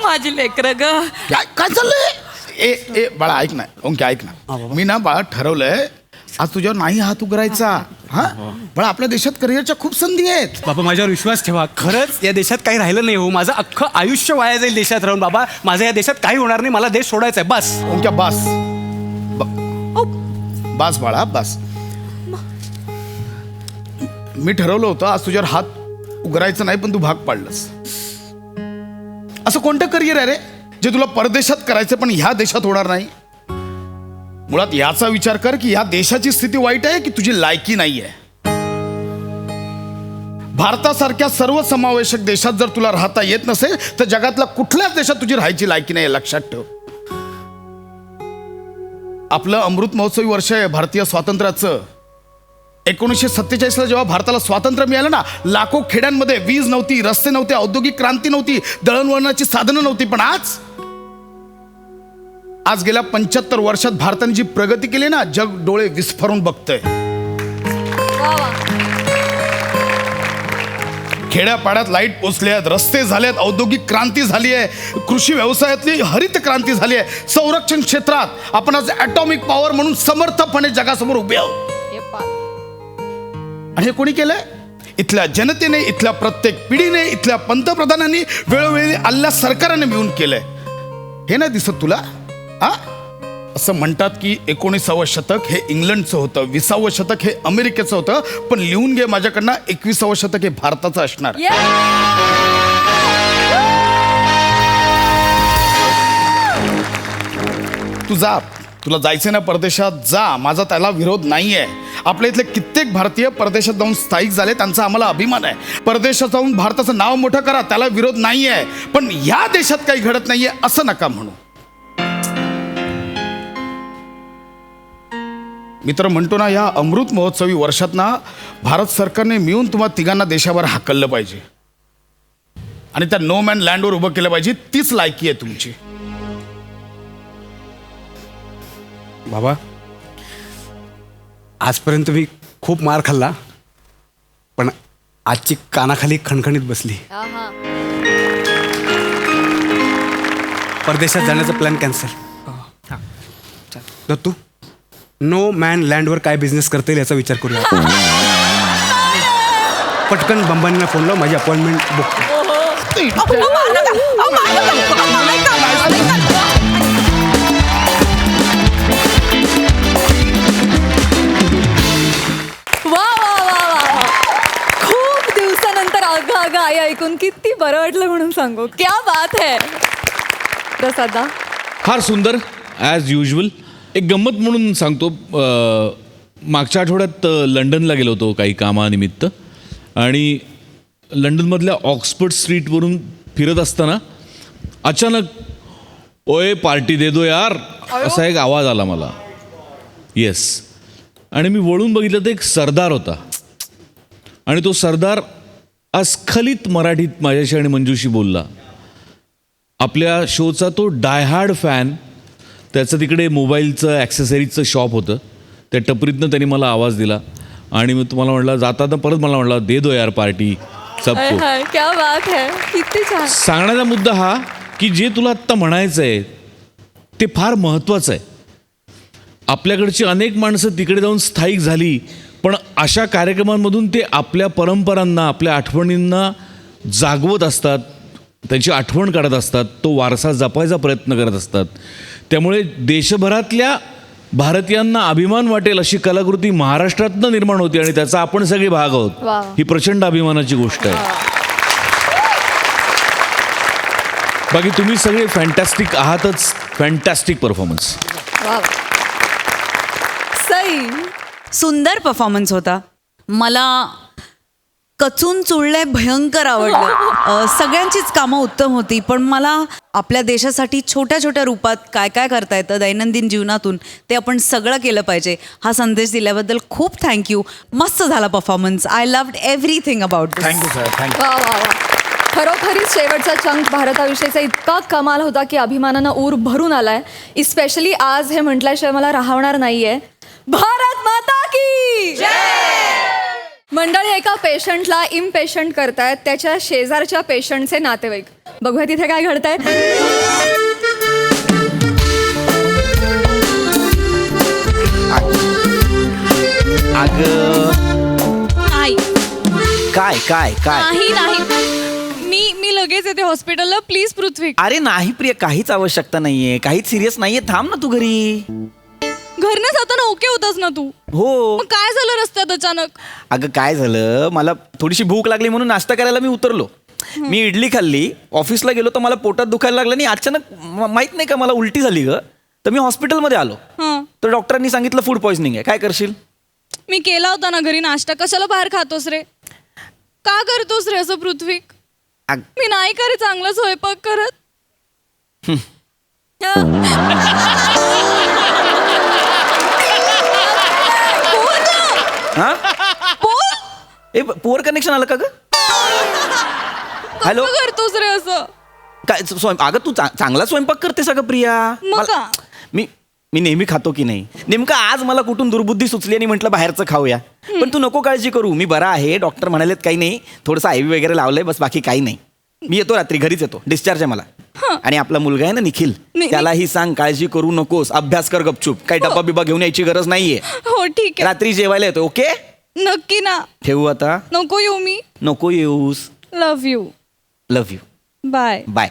Speaker 10: माझी लेकरं ग.
Speaker 7: काय चाललंय? ए ए बाळा ऐक ना, ओंके ऐक ना, मी ना बाळा ठरवलंय आज तुझ्यावर नाही हात उघडायचा. हा बाळा, आपल्या देशात करिअरच्या खूप संधी आहेत.
Speaker 3: बाबा माझ्यावर विश्वास ठेवा, खरंच या देशात काही राहिलं नाही हो. माझं अख्खं आयुष्य वाया जाईल देशात राहून. बाबा माझं या देशात काही होणार नाही, मला देश सोडायचा आहे बस.
Speaker 7: ओंक्या बस बस बाळा बस. मी ठरवलं होतं आज तुझ्यावर हात उघडायचं नाही, पण तू भाग पाडलंस. असं कोणतं करिअर आहे रे जे तुला परदेशात करायचं पण ह्या देशात होणार नाही? मुळात याचा विचार कर की ह्या देशाची स्थिती वाईट आहे की तुझी लायकी नाही आहे. भारतासारख्या सर्वसमावेशक देशात जर तुला राहता येत नसेल तर जगातल्या कुठल्याच देशात तुझी राहायची लायकी नाही, लक्षात ठेव. आपलं अमृत महोत्सवी वर्ष आहे भारतीय स्वातंत्र्याचं. 1947ला जेव्हा भारताला स्वातंत्र्य मिळालं ना, लाखो खेड्यांमध्ये वीज नव्हती, रस्ते नव्हते, औद्योगिक क्रांती नव्हती, दळणवळणाची साधनं नव्हती. पण आज गेल्या 75 वर्षात भारताने जी प्रगती केली ना, जग डोळे विस्फारून बघतंय. खेड्यापाड्यात लाईट पोचले आहेत, रस्ते झाले आहेत, औद्योगिक क्रांती झाली आहे, कृषी व्यवसायातली हरित क्रांती झाली आहे, संरक्षण क्षेत्रात आपण आज ॲटॉमिक पॉवर म्हणून समर्थपणे जगासमोर उभे आहोत. आणि हे कोणी केलंय? इथल्या जनतेने, इथल्या प्रत्येक पिढीने, इथल्या पंतप्रधानांनी, वेळोवेळी आलेल्या सरकाराने मिळून केलंय. हे नाही दिसत तुला? असं म्हणतात की 19वे शतक हे इंग्लंडचं होतं, 20वे शतक हे अमेरिकेचं होतं, पण लिहून घे माझ्याकडनं 21वे शतक हे भारताचं असणार. तू जा, तुला जायचं ना परदेशात, जा. माझा त्याला विरोध नाहीये. आपल्या इथले कित्येक भारतीय परदेशात जाऊन स्थायिक झाले, त्यांचा आम्हाला अभिमान आहे. परदेशात जाऊन भारताचं नाव मोठं करा, त्याला विरोध नाहीये. पण या देशात काही घडत नाहीये असं नका म्हणू. मी तर म्हणतो ना, या अमृत महोत्सवी वर्षात ना भारत सरकारने मिळून तुम्हा तिघांना देशावर हाकललं पाहिजे आणि त्या नो मॅन लँडवर उभं केलं पाहिजे. तीच लायकी आहे तुमची.
Speaker 3: बाबा आजपर्यंत मी खूप मार खाल्ला, पण आजची कानाखाली खणखणीत बसली. परदेशात जाण्याचा plan cancel. Dattu, no man लँडवर काय बिझनेस करता येईल याचा विचार करूया. पटकन बंबानीला फोन लाव, माझी अपॉइंटमेंट बुक.
Speaker 1: खूप दिवसानंतर अगं आई ऐकून किती बरं वाटलं म्हणून सांगू. क्या बात है प्रसादा.
Speaker 9: फार सुंदर ॲज युजल. एक गंमत म्हणून सांगतो, मागच्या आठवड्यात लंडनला गेलो होतो काही कामानिमित्त, आणि लंडनमधल्या ऑक्सफर्ड स्ट्रीटवरून फिरत असताना अचानक ओए पार्टी दे दो यार असा एक आवाज आला मला. येस. आणि मी वळून बघितलं तर एक सरदार होता, आणि तो सरदार अस्खलित मराठीत माझ्याशी आणि मंजूशी बोलला. आपल्या शोचा तो डायहार्ड फॅन. त्याचं तिकडे मोबाईलचं ॲक्सेसरीजचं शॉप होतं, त्या टपरीतनं त्यांनी मला आवाज दिला आणि मग तुम्हाला म्हटलं जाता परत मला म्हटलं दे दो यार पार्टी सबको.
Speaker 1: क्या बात है, किती छान.
Speaker 9: सांगण्याचा मुद्दा हा की जे तुला आत्ता म्हणायचं आहे ते फार महत्त्वाचं आहे. आपल्याकडची अनेक माणसं तिकडे जाऊन स्थायिक झाली, पण अशा कार्यक्रमांमधून ते आपल्या परंपरांना, आपल्या आठवणींना जागवत असतात, त्यांची आठवण काढत असतात, तो वारसा जपायचा प्रयत्न करत असतात. त्यामुळे देशभरातल्या भारतीयांना अभिमान वाटेल अशी कलाकृती महाराष्ट्रातनं निर्माण होती, आणि त्याचा आपण सगळे भाग आहोत. ही प्रचंड अभिमानाची गोष्ट आहे. बाकी तुम्ही सगळे फॅन्टॅस्टिक आहातच. Fantastic performance.
Speaker 1: सई.
Speaker 5: सुंदर परफॉर्मन्स होता. मला
Speaker 11: कचून चुळलंय भयंकर आवडलं. सगळ्यांचीच कामं उत्तम होती, पण मला आपल्या देशासाठी छोट्या छोट्या रूपात काय काय करता येतं दैनंदिन जीवनातून ते आपण सगळं केलं पाहिजे हा संदेश दिल्याबद्दल खूप थँक्यू. मस्त झाला performance. I loved everything about this.
Speaker 7: Thank you sir thank you.
Speaker 1: वा वा वा. खरोखरीच शेवटचा चंक भारताविषयीचा इतका कमाल होता की अभिमानानं ऊर भरून आलाय. इस्पेशली आज हे म्हटल्याशिवाय मला राहणार नाहीये. भारत माता की मंडळी, एका पेशंटला इम्पेशंट करतायत त्याच्या शेजारच्या पेशंटचे नातेवाईक. बघूया तिथे काय घडतंय.
Speaker 10: नाही
Speaker 6: काय काय काय
Speaker 10: नाही नाही मी लगेच येते हॉस्पिटलला. प्लीज पृथ्वी.
Speaker 6: अरे नाही प्रिया, काहीच आवश्यकता नाहीये, काहीच सिरियस नाहीये. थांब ना तू घरी.
Speaker 10: घरनं जाताना ओके होतास ना तू.
Speaker 6: हो.
Speaker 10: मग काय झालं रस्त्यात अचानक.
Speaker 6: अगं काय झालं, मला थोडीशी भूक लागली म्हणून नाश्ता करायला मी उतरलो. मी इडली खाल्ली, ऑफिसला गेलो तर मला पोटात दुखायला लागलं आणि अचानक माहित नाही का मला उलटी झाली ग. तर मी हॉस्पिटलमध्ये आलो.
Speaker 10: हं.
Speaker 6: तर डॉक्टरांनी सांगितलं फूड पॉइझनिंग आहे. काय करशील.
Speaker 10: मी केला होता ना घरी नाश्ता. कशाला बाहेर खातोस रे. का करतोस रे असं पृथ्वी.
Speaker 6: अग-
Speaker 10: मी नाही का रे चांगला स्वयंपाक करत.
Speaker 6: हा ए पोअर कनेक्शन आलं का ग. हॅलो.
Speaker 10: कसं करतोस रे असं.
Speaker 6: काय अगं तू चांगला स्वयंपाक करतेस अगं प्रिया.
Speaker 10: मग
Speaker 6: मला-
Speaker 10: का?
Speaker 6: मी नेहमी खातो की नाही. नेमकं आज मला कुठून दुर्बुद्धी सुचली आणि म्हटलं बाहेरचं खाऊया. पण तू नको काळजी करू, मी बरा आहे. डॉक्टर म्हणालेत काही नाही, थोडंसं IV वगैरे लावलंय, बस बाकी काही नाही. मी येतो रात्री, घरीच येतो. डिस्चार्ज आहे मला. आणि आपला मुलगा आहे ना निखिल, त्यालाही सांग काळजी करू नकोस, अभ्यास कर गपचूप. काही डब्बा बिबा घेऊन यायची गरज नाहीये.
Speaker 10: हो ठीक आहे.
Speaker 6: रात्री जेवायला येतो. ओके
Speaker 10: नक्की ना.
Speaker 6: ठेवू आता.
Speaker 10: नको येऊ मी.
Speaker 6: नको येऊस.
Speaker 10: Love you.
Speaker 6: Love you.
Speaker 10: Bye.
Speaker 6: Bye.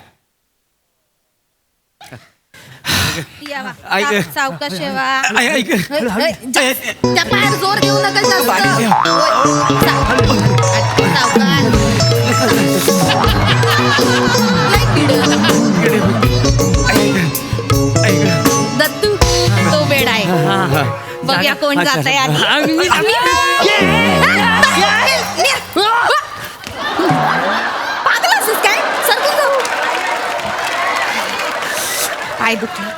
Speaker 3: ऐक
Speaker 5: सावकाश शेवा.
Speaker 3: ऐक
Speaker 5: त्या पायावर जोर देऊ नका जास्त. होय. सावकाश. दत्तू तो बेड आहे. बघूया कोण जात आहे. काय सरकून जाऊ. पाय दुखले.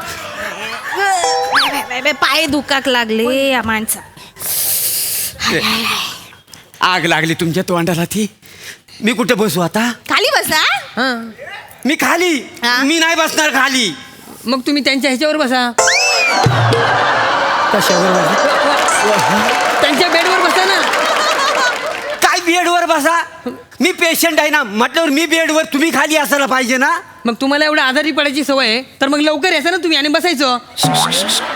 Speaker 5: पाय दुखाक लागले या माणसा.
Speaker 3: आग लागली तुमच्या तोंडाला ती. मी कुठे बसू आता.
Speaker 5: खाली बसा.
Speaker 3: मी खाली.
Speaker 5: हा?
Speaker 3: मी नाही बसणार खाली.
Speaker 8: मग तुम्ही त्यांच्या ह्याच्यावर बसा.
Speaker 3: कशावर
Speaker 8: त्यांच्या बेडवर बसा ना.
Speaker 3: काय बेडवर बसा. मी पेशंट आहे ना, म्हटल्यावर मी बेडवर, तुम्ही खाली असायला पाहिजे ना.
Speaker 8: मग तुम्हाला एवढं आजारी पडायची सवय आहे तर मग लवकर यायचं ना तुम्ही आणि बसायचं.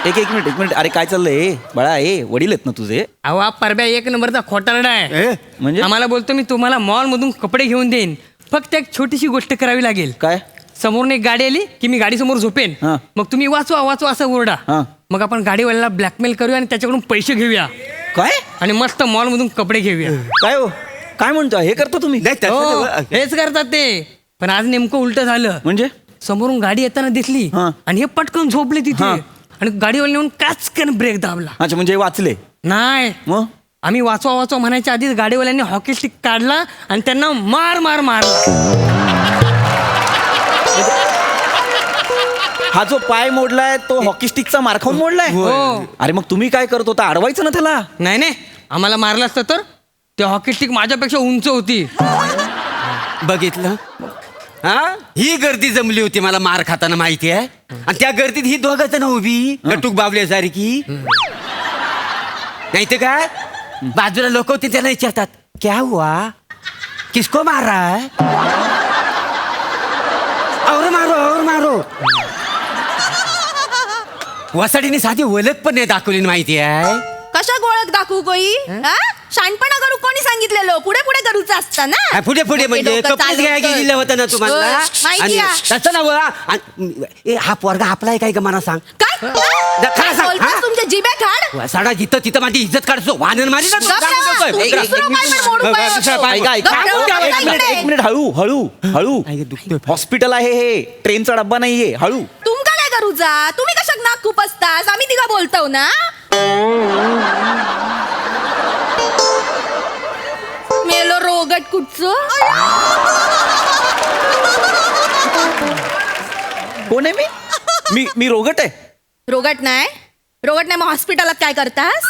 Speaker 6: एक मिनिट. अरे काय चाललंय बाळा. वडील आहेत ना तुझे.
Speaker 8: अहो हा परब्या एक नंबरचा खोटारडा आहे.
Speaker 6: म्हणजे
Speaker 8: आम्हाला बोलतो मी तुम्हाला मॉलमधून कपडे घेऊन देईन, फक्त एक छोटीशी गोष्ट करावी लागेल.
Speaker 6: काय.
Speaker 8: समोरून एक गाडी आली की मी गाडीसमोर झोपेन.
Speaker 6: हा.
Speaker 8: मग तुम्ही वाचवा असं ओरडा.
Speaker 6: हा.
Speaker 8: मग आपण गाडीवाल्याला ब्लॅकमेल करूया आणि त्याच्याकडून पैसे घेऊया
Speaker 6: काय
Speaker 8: आणि मस्त मॉलमधून कपडे घेऊया.
Speaker 6: काय हो काय म्हणतो हे करतो तुम्ही.
Speaker 8: हो, हेच करतात ते. पण आज नेमकं उलट झालं.
Speaker 6: म्हणजे
Speaker 8: समोरून गाडी येताना दिसली
Speaker 6: हा.
Speaker 8: आणि हे पटकन झोपले तिथे.
Speaker 6: हा.
Speaker 8: आणि गाडीवाल्याने येऊन काचकन ब्रेक दाबला.
Speaker 6: अच्छा म्हणजे वाचले.
Speaker 8: नाही,
Speaker 6: मग
Speaker 8: आम्ही वाचवा म्हणायच्या आधीच गाडीवाल्यांनी हॉकी स्टिक काढला आणि त्यांना मारला.
Speaker 6: हा जो पाय मोडलाय तो हॉकी स्टिकचा मार खाऊन मोडलाय.
Speaker 8: हो.
Speaker 6: अरे मग तुम्ही काय करत होता. अडवायचं ना त्याला.
Speaker 8: नाही आम्हाला मारलं असतं तर ते हॉकी स्टिक माझ्यापेक्षा उंच होती.
Speaker 3: बघितलं. हा ही गर्दी जमली होती मला मार खाताना माहिती आहे. आणि त्या गर्दीत ही दोघं जण उभी गटूक बाबल्यासारखी. नाही तर काय बाजूला लोक होते त्याला विचारतात क्या हुआ किसको मार रहा है. और मारो. वसाडीने साधी ओळख पण नाही दाखवली माहिती आहे.
Speaker 5: कशा ओळख दाखवू कोई. शानपणा करू कोणी सांगितलेलं. पुढे पुढे करूच असतं ना.
Speaker 3: पुढे म्हणजे
Speaker 5: डोकं
Speaker 3: कपडे
Speaker 5: चालवतं.
Speaker 3: घ्यायला गेलेलं होतं ना तुम्हाला.
Speaker 5: माहिती
Speaker 3: आणि
Speaker 5: आहे.
Speaker 3: तसं ना बघा. हा पोरगा आपला आहे काय का मला सांग.
Speaker 5: काय
Speaker 3: खरं सांग,
Speaker 5: बोलतोस
Speaker 3: हा?
Speaker 5: तुमच्या जिबे खाड.
Speaker 3: साडा जिथं माझी इज्जत काढतो वानर मारी ना तू.
Speaker 5: गप्प ना. तू दुसरं काय पण मोडू काय होतो.
Speaker 6: एक मिनिट हळू. हॉस्पिटल आहे हे, ट्रेनचा डब्बा नाहीये. हळू.
Speaker 5: तुमका काय करूचा. तुम्ही कशाक नाक खूप असतास. आम्ही तिघा बोलतो ना. मेलो रोग रोगट कुठचं
Speaker 6: कोण आहे मी रोगट आहे.
Speaker 5: रोगट नाही मग हॉस्पिटलात काय करतास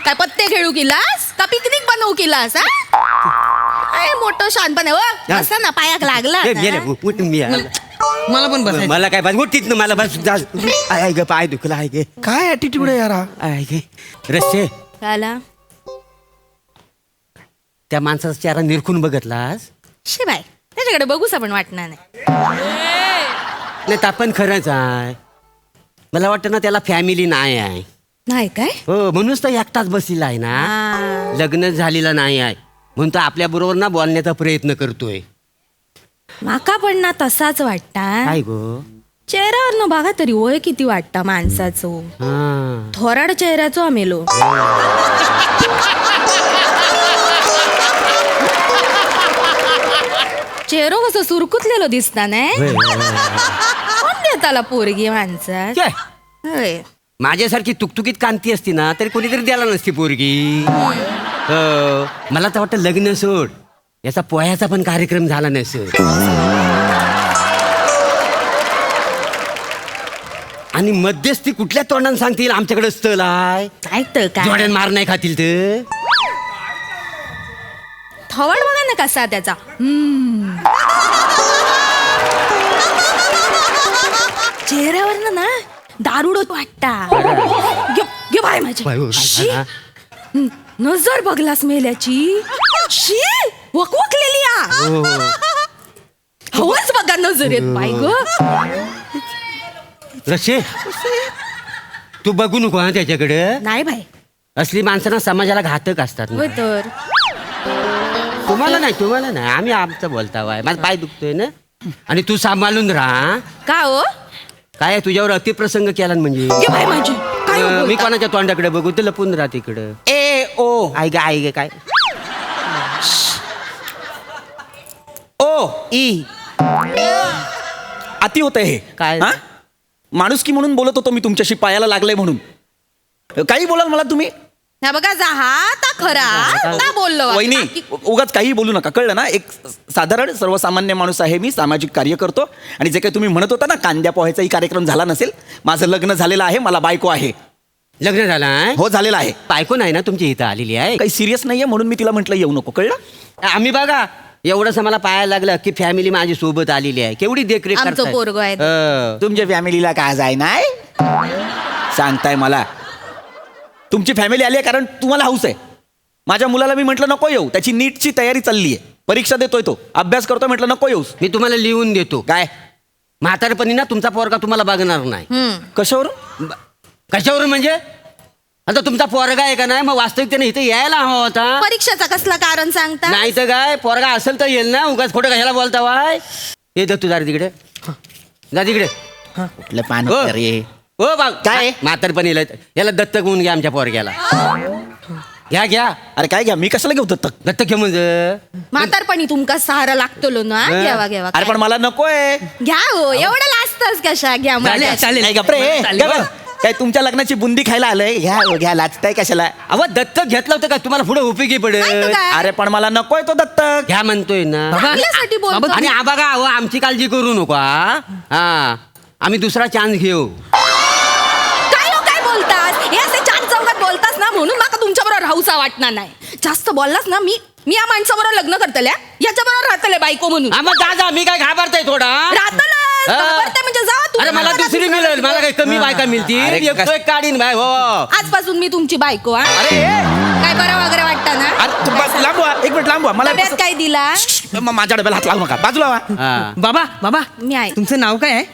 Speaker 5: काय पत्ते खेळू केलास का पिकनिक बनवू केलास काय मोठं शानपण आहे हो. बसा ना पायाक लागला ना.
Speaker 8: मला पण बस मला काय बस उठतीत ना मला बस आहे ग पाय दुखला आहे गे
Speaker 7: काय ऍटिट्यूड आहे यार हा?
Speaker 8: आहे गे रस्ते
Speaker 5: काला
Speaker 8: त्या माणसाचा चेहरा निरखून बघतलास
Speaker 5: शिवाय त्याच्याकडे बघूस आपण वाटणार नाही.
Speaker 8: नाही तर आपण खरंच आहे. मला वाटतं ना त्याला फॅमिली नाही आहे.
Speaker 5: नाही काय
Speaker 8: हो म्हणूनच तर एकटाच बसलेला आहे ना. लग्न झालेलं नाही आहे म्हणून तो आपल्या बरोबर ना बोलण्याचा प्रयत्न करतोय.
Speaker 5: माका पण ना तसाच वाटता
Speaker 8: काय गो
Speaker 5: चेहऱ्यावर न बघा तरी वय किती वाटता माणसाचो.
Speaker 8: हा
Speaker 5: थोराड चेहऱ्याचो आमेलो. चेहरो कसं सुरकुतलेलो दिसता नाही कोण देताला पोरगी माणसा
Speaker 8: काय? माझ्यासारखी तुकतुकीत कांती असती ना तरी कोणीतरी द्यायला नसती पोरगी. मला तर वाटतं लग्न सोड याचा पोह्याचा पण कार्यक्रम झाला नसेल. आणि मध्यस्थी कुठल्या तोंडाने सांगतील आमच्याकडे स्थळ आहे
Speaker 5: काय तर काय
Speaker 8: जोड्यान मार नाही खातील तर.
Speaker 5: थवड बघा ना कसा त्याचा चेहऱ्यावर ना दारुडो वाटता. घे बाय माझी शी. नजर बघलास मेल्याची शी वकवकलेली हवंच बघा नजरेत बाय ग.
Speaker 8: रशे तू बघू नको हा त्याच्याकडे.
Speaker 5: नाही बाय
Speaker 8: असली माणसांना समाजाला घातक असतात ना.
Speaker 5: होय तर
Speaker 8: तुम्हाला नाही आम्ही आमचं बोलतावाय. माझा पाय दुखतोय ना आणि तू सांभाळून राहा.
Speaker 5: का हो
Speaker 8: काय तुझ्यावर अतिप्रसंग केला ना म्हणजे.
Speaker 5: घे बाय माझी काय हो
Speaker 8: मी
Speaker 5: बोलता?
Speaker 8: कोणाच्या तोंडाकडे बघू ते लपून राहा तिकडं.
Speaker 6: ए ओ
Speaker 8: आई गे काय
Speaker 6: ओ ई अति होत हे
Speaker 8: काय?
Speaker 6: हा? माणुसकी म्हणून बोलत होतो मी तुमच्याशी पायाला लागलंय म्हणून. काही बोलाल मला तुम्ही.
Speaker 5: हा बघा जा हा ता खरा ता बोललो
Speaker 6: वहिनी उगाच काही बोलू नका कळलं ना. एक साधारण सर्वसामान्य माणूस आहे मी. सामाजिक कार्य करतो आणि जे काही तुम्ही म्हणत होता ना कांद्या पोह्याचाही कार्यक्रम झाला नसेल. माझं लग्न झालेलं आहे. मला बायको आहे.
Speaker 8: लग्न झालं
Speaker 6: हो झालेलं आहे.
Speaker 8: बायको नाही ना तुमची इथं आलेली आहे.
Speaker 6: काही सिरियस नाहीये म्हणून मी तिला म्हटलं येऊ नको कळलं.
Speaker 8: आम्ही बघा एवढंच मला पाहायला लागलं की फॅमिली माझी सोबत आलेली आहे. केवढी देखरेख
Speaker 5: आमचं
Speaker 8: करताय.
Speaker 5: पोरगं आहे.
Speaker 6: तुमच्या फॅमिलीला काय जाय नाही सांगताय मला. तुमची फॅमिली आली आहे कारण तुम्हाला हौस आहे. माझ्या मुलाला मी म्हटलं नको येऊ. त्याची नीटची तयारी चालली आहे. परीक्षा देतोय तो अभ्यास करतोय. म्हटलं नको येऊस.
Speaker 8: मी तुम्हाला लिहून देतो.
Speaker 6: काय
Speaker 8: म्हातारपणी ना तुमचा पोरगा तुम्हाला बघणार नाही.
Speaker 6: कशावरून
Speaker 8: कशावरून म्हणजे आता तुमचा पोरगा आहे का नाही मग वास्तविकतेने इथे यायला हवा होता.
Speaker 5: परीक्षेचा कसला कारण सांगता
Speaker 8: नाही तर काय पोरगा असेल तर येईल ना. उगाच खोटं कशाला बोलता वाय. ये दत्तू जा रे तिकडे जा तिकडे.
Speaker 6: कुठलं पान
Speaker 8: हो.
Speaker 6: रे
Speaker 8: हो बाग
Speaker 6: काय?
Speaker 8: म्हातारपणी याला दत्तक होऊन घ्या आमच्या पोरग्याला. घ्या
Speaker 6: अरे काय घ्या मी कशाला घेऊ दत्तक.
Speaker 8: दत्तक घे म्हणजे
Speaker 5: म्हातारपणी तुमका सहारा लागतो ना घ्यावा घ्यावा
Speaker 6: अरे पण मला नकोय.
Speaker 5: घ्या हो एवढं लाजतास कशा घ्या मला.
Speaker 6: नाही गप्रे काय तुमच्या लग्नाची बुंदी खायला आलंय. घ्या लाजताय कशाला.
Speaker 8: अव दत्तक घेतलं होतं का तुम्हाला पुढे उपयोगी
Speaker 5: नाही तर
Speaker 8: पडेल.
Speaker 5: काय?
Speaker 6: अरे पण मला नकोय तो दत्तक.
Speaker 8: घ्या म्हणतोय ना.
Speaker 5: आपल्यासाठी बोलतो.
Speaker 8: आणि बघा अहो आमची काळजी करू नको हा. आम्ही दुसरा चान्स घेऊ.
Speaker 5: काय बोलतास हे असे छान चौकात बोलतास ना म्हणून मला तुमच्याबरोबर राहूसा वाटणार नाही. जास्त बोललास ना मी या माणसाबरोबर लग्न करतल्या याच्याबरोबर राहतले बायको म्हणून.
Speaker 8: मग जा मी काय घाबरताय थोडा.
Speaker 5: घाबरते म्हणजे जा तू.
Speaker 8: अरे मला दुसरी मिळेल. मला काही कमी बायका मिळतील.
Speaker 6: अरे
Speaker 8: एक काढीन बाय हो.
Speaker 5: आजपासून मी तुमची बायको हा.
Speaker 6: अरे
Speaker 5: काय बरं वगैरे वाटतं ना.
Speaker 6: अरे, तू लांब व्हा. एक मिनिट लांब व्हा. मला
Speaker 5: डब्यात काय दिला
Speaker 6: माझ्या डब्याला हात लावू नका. बाजूला व्हा.
Speaker 8: हा. बाबा
Speaker 5: मी आहे.
Speaker 8: तुमचं नाव काय आहे.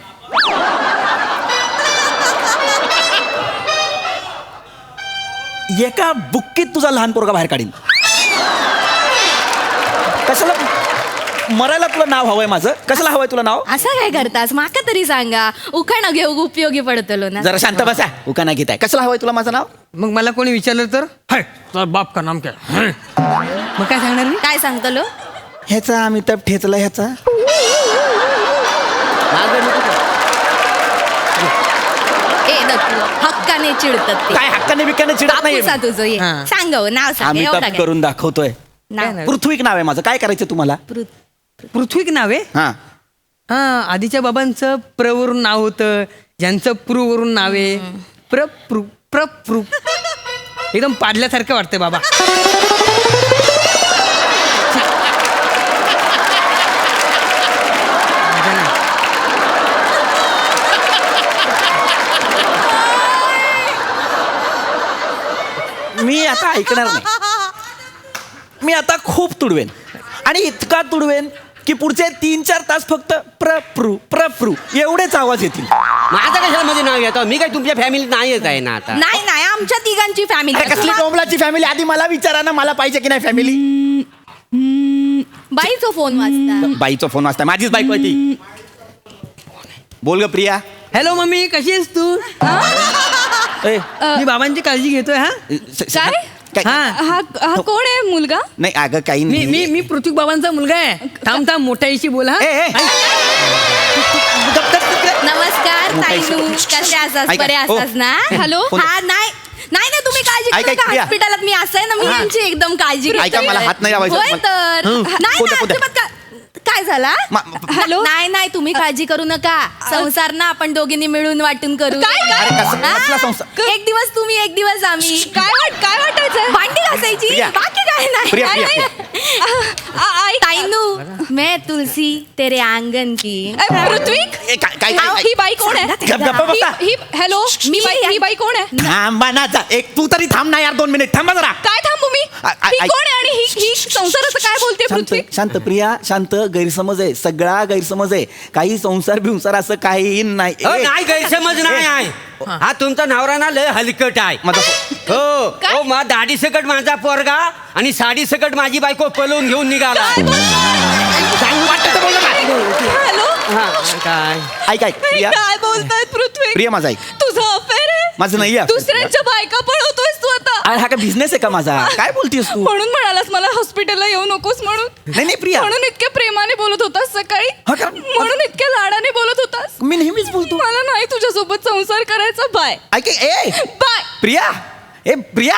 Speaker 6: एका बुक्कीत तुझा लहान पोरगा बाहेर काढीन. कशाला मरायला तुला नाव हवंय माझं. कशाला हवंय तुला नाव.
Speaker 5: असं काय करतास माका तरी सांगा. उखाणा घेऊ उपयोगी पडतलो ना.
Speaker 6: जरा शांत बसा. उकाना घेताय. कशाला हवंय तुला माझं नाव.
Speaker 8: मग मला कोणी विचारलं तर बाप का नाम काय मग काय सांगणार मी.
Speaker 5: काय सांगतलो
Speaker 6: ह्याचा अमिताभ ठेचला ह्याचा.
Speaker 5: ए दत्तू हक्काने चिडतात ते.
Speaker 6: काय हक्काने बिक्काने चिडत नाही.
Speaker 5: कापूसा तुझं ये सांग हो, नाव सांग एवढं
Speaker 6: अमिताभ
Speaker 5: काय.
Speaker 6: करून दाखवतोय.
Speaker 5: नाव.
Speaker 6: पृथ्वीक नाव आहे माझं. काय करायचं तुम्हाला?
Speaker 12: पृथ्वीक नाव आहे.
Speaker 6: हा
Speaker 12: आधीच्या बाबांचं प्रवरून नाव होतं, ज्यांचं वरून नाव आहे. प्रप्रू एकदम पाडल्यासारखं वाटतंय बाबा.
Speaker 6: मी आता ऐकणार नाही. मी आता खूप तुडवेन आणि इतका तुडवेन की पुढचे 3-4 तास फक्त प्रप्रू एवढेच आवाज येतील.
Speaker 8: माझं कशाला मध्ये नाव घेतो? मी काय तुमच्या फॅमिलीत नाही येत आहे ना आता.
Speaker 5: नाही आमच्या तिघांची फॅमिली.
Speaker 6: कसली डोंबलाची फॅमिली? आधी मला विचारा ना, मला पाहिजे की नाही फॅमिली.
Speaker 5: बाईचा फोन वाजता.
Speaker 6: बाईचा फोन वाजता. माझीच बायको आहे ती. बोल ग प्रिया.
Speaker 12: हॅलो मम्मी, कशी आहेस तू?
Speaker 6: ए,
Speaker 12: मी बाबांची काळजी घेतोय. हा
Speaker 1: काय
Speaker 12: हा
Speaker 1: हा हा कोण आहे मुलगा?
Speaker 6: नाही अगं काही
Speaker 12: मी
Speaker 6: नाही.
Speaker 12: मी मी पृथ्वी बाबांचा मुलगा आहे. थांब मोठ्याशी बोल. हा
Speaker 6: ए, ए.
Speaker 5: नमस्कार
Speaker 6: मोठायची.
Speaker 5: ताईनू, कसे असतात?
Speaker 6: ऐका.
Speaker 5: बरे
Speaker 6: हो.
Speaker 5: असतात ना?
Speaker 1: हॅलो?
Speaker 5: हा नाही तुम्ही काळजी
Speaker 6: ऐका,
Speaker 5: करू नका.
Speaker 6: प्रिया.
Speaker 5: हॉस्पिटलात मी असं आहे ना, मी यांची एकदम काळजी घेते.
Speaker 6: ऐका, मला हात नाही लावायचा.
Speaker 5: होय तर. नाही
Speaker 6: कोणतं,
Speaker 5: ना,
Speaker 6: कोणतं?
Speaker 5: अजिबात काय झाला?
Speaker 1: हॅलो?
Speaker 5: नाही तुम्ही काळजी करू नका. संसार ना आपण दोघींनी मिळून वाटून करू.
Speaker 6: अरे कसला संसार?
Speaker 5: एक दिवस तुम्ही, एक दिवस आम्ही.
Speaker 1: काय वाटायचं?
Speaker 5: भांडी घासायची,
Speaker 6: प्रिया.
Speaker 5: बाकी काय नाही.
Speaker 6: प्रिया,
Speaker 5: काय
Speaker 6: प्रिया,
Speaker 5: नाही. ताईनू, मैं तुलसी तेरे आंगन की.
Speaker 1: पृथ्वी
Speaker 6: ए, काय
Speaker 1: ही बाई कोण आहे?
Speaker 6: गप्प बसा.
Speaker 1: हॅलो, ही बाई कोण आहे?
Speaker 6: थांबा ना जा. एक तू तरी थांब ना यार, 2 मिनिट थांबा जरा.
Speaker 1: काय थांबू मी? ही कोण आहे आणि ही संसाराचं काय बोलते पृथ्वी?
Speaker 6: शांत प्रिया, शांत. गैरसमज आहे, सगळा गैरसमज आहे. काही संसार बिंसार असं काही नाही.
Speaker 8: नाही गैरसमज नाही आहे. हा तुमचा नवरा ना लय हलकट आहे. हो मा दाढी सकट माझा पोरगा आणि साडी सकट माझी बायको पळवून घेऊन निघाला.
Speaker 1: हॅलो,
Speaker 8: काय
Speaker 6: ऐक प्रिया.
Speaker 1: काय बोलतायत पृथ्वी?
Speaker 6: प्रिया माझा ऐक.
Speaker 1: तुझं अफेअर आहे?
Speaker 6: माझं नाही आहे.
Speaker 1: दुसऱ्यांच्या बायका पळवतोयस तू आता?
Speaker 6: अरे हा का बिझनेस आहे का माझा? काय बोलतीयस तू?
Speaker 1: म्हणून म्हणालास मला हॉस्पिटलला येऊ नकोस म्हणून?
Speaker 6: नाही प्रिया.
Speaker 1: म्हणून इतक्या प्रेमाने बोलत होतास सकाळी?
Speaker 6: हा का?
Speaker 1: म्हणून इतक्या लाडाने बोलत होतास?
Speaker 6: मी नेहमीच बोलतो.
Speaker 1: मला नाही तुझ्यासोबत संसार करायचा. बाय
Speaker 6: ऐक ए
Speaker 1: बाय.
Speaker 6: प्रिया. प्रिया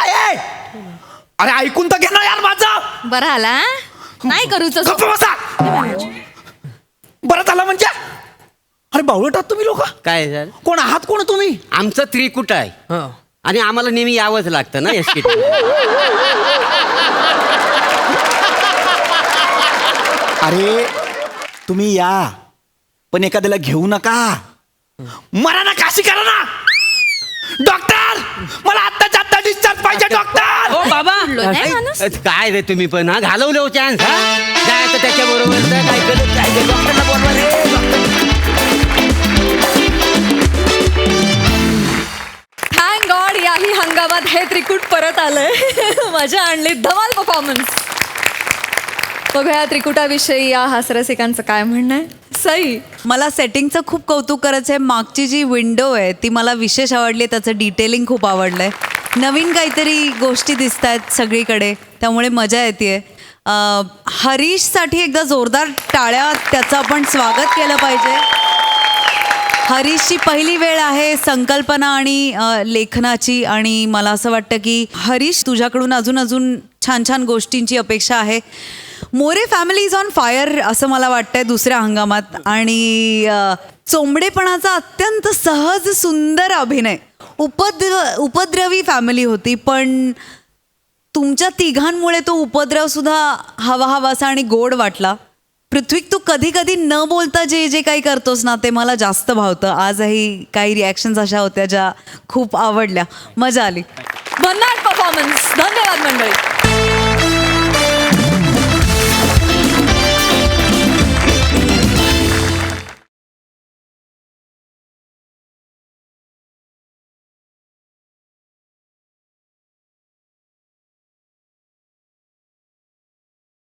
Speaker 6: अरे ऐकून तर घे ना यार माझं.
Speaker 5: बरं आला. नाही करूच.
Speaker 6: गप्प बसा. बरं झालं म्हणजे. अरे बावळट आहात तुम्ही लोक.
Speaker 8: काय झालं?
Speaker 6: कोण आहात? कोण तुम्ही?
Speaker 8: आमचं त्रिकुट आहे आणि आम्हाला नेहमी यावंच लागतं ना एसटी.
Speaker 6: अरे तुम्ही या, पण एखाद्याला घेऊ नका. मरा ना, काशी करा ना. डॉक्टर, मला आत्ताच्या आत्ता डिस्चार्ज पाहिजे डॉक्टर.
Speaker 12: हो बाबा,
Speaker 5: नाही माणूस.
Speaker 8: काय रे तुम्ही पण हा घालवलं हो चान्स. जायचं त्याच्या बरोबर काय गरज काय? डॉक्टरला बोलवा रे.
Speaker 1: थँक गॉड याही हंगामात हे त्रिकूट परत आलंय. मजा आणली, धमाल परफॉर्मन्स. बघूया या त्रिकुटाविषयी या हास्यरसिकांचं काय म्हणणं आहे. सई,
Speaker 11: मला सेटिंगचं खूप कौतुक करायचं आहे. मागची जी विंडो आहे ती मला विशेष आवडली. त्याचं डिटेलिंग खूप आवडलंय. नवीन काहीतरी गोष्टी दिसत आहेत सगळीकडे, त्यामुळे मजा येते. हरीशसाठी एकदा जोरदार टाळ्या, त्याचं आपण स्वागत केलं पाहिजे. हरीशची पहिली वेळ आहे संकल्पना आणि लेखनाची, आणि मला असं वाटतं की हरीश तुझ्याकडून अजून छान छान गोष्टींची अपेक्षा आहे. More family is on fire असं मला वाटतंय दुसऱ्या हंगामात. आणि चोंबडेपणाचा अत्यंत सहज सुंदर अभिनय. उपद्रवी फॅमिली होती, पण तुमच्या तिघांमुळे तो उपद्रव सुद्धा हवाहवासा आणि गोड वाटला. पृथ्वीक, तू कधी कधी न बोलता जे काही करतोस ना ते मला जास्त भावतं. आजही काही रिॲक्शन्स अशा होत्या ज्या खूप आवडल्या, मजा आली.
Speaker 1: भन्नाट परफॉर्मन्स. धन्यवाद मंडळी.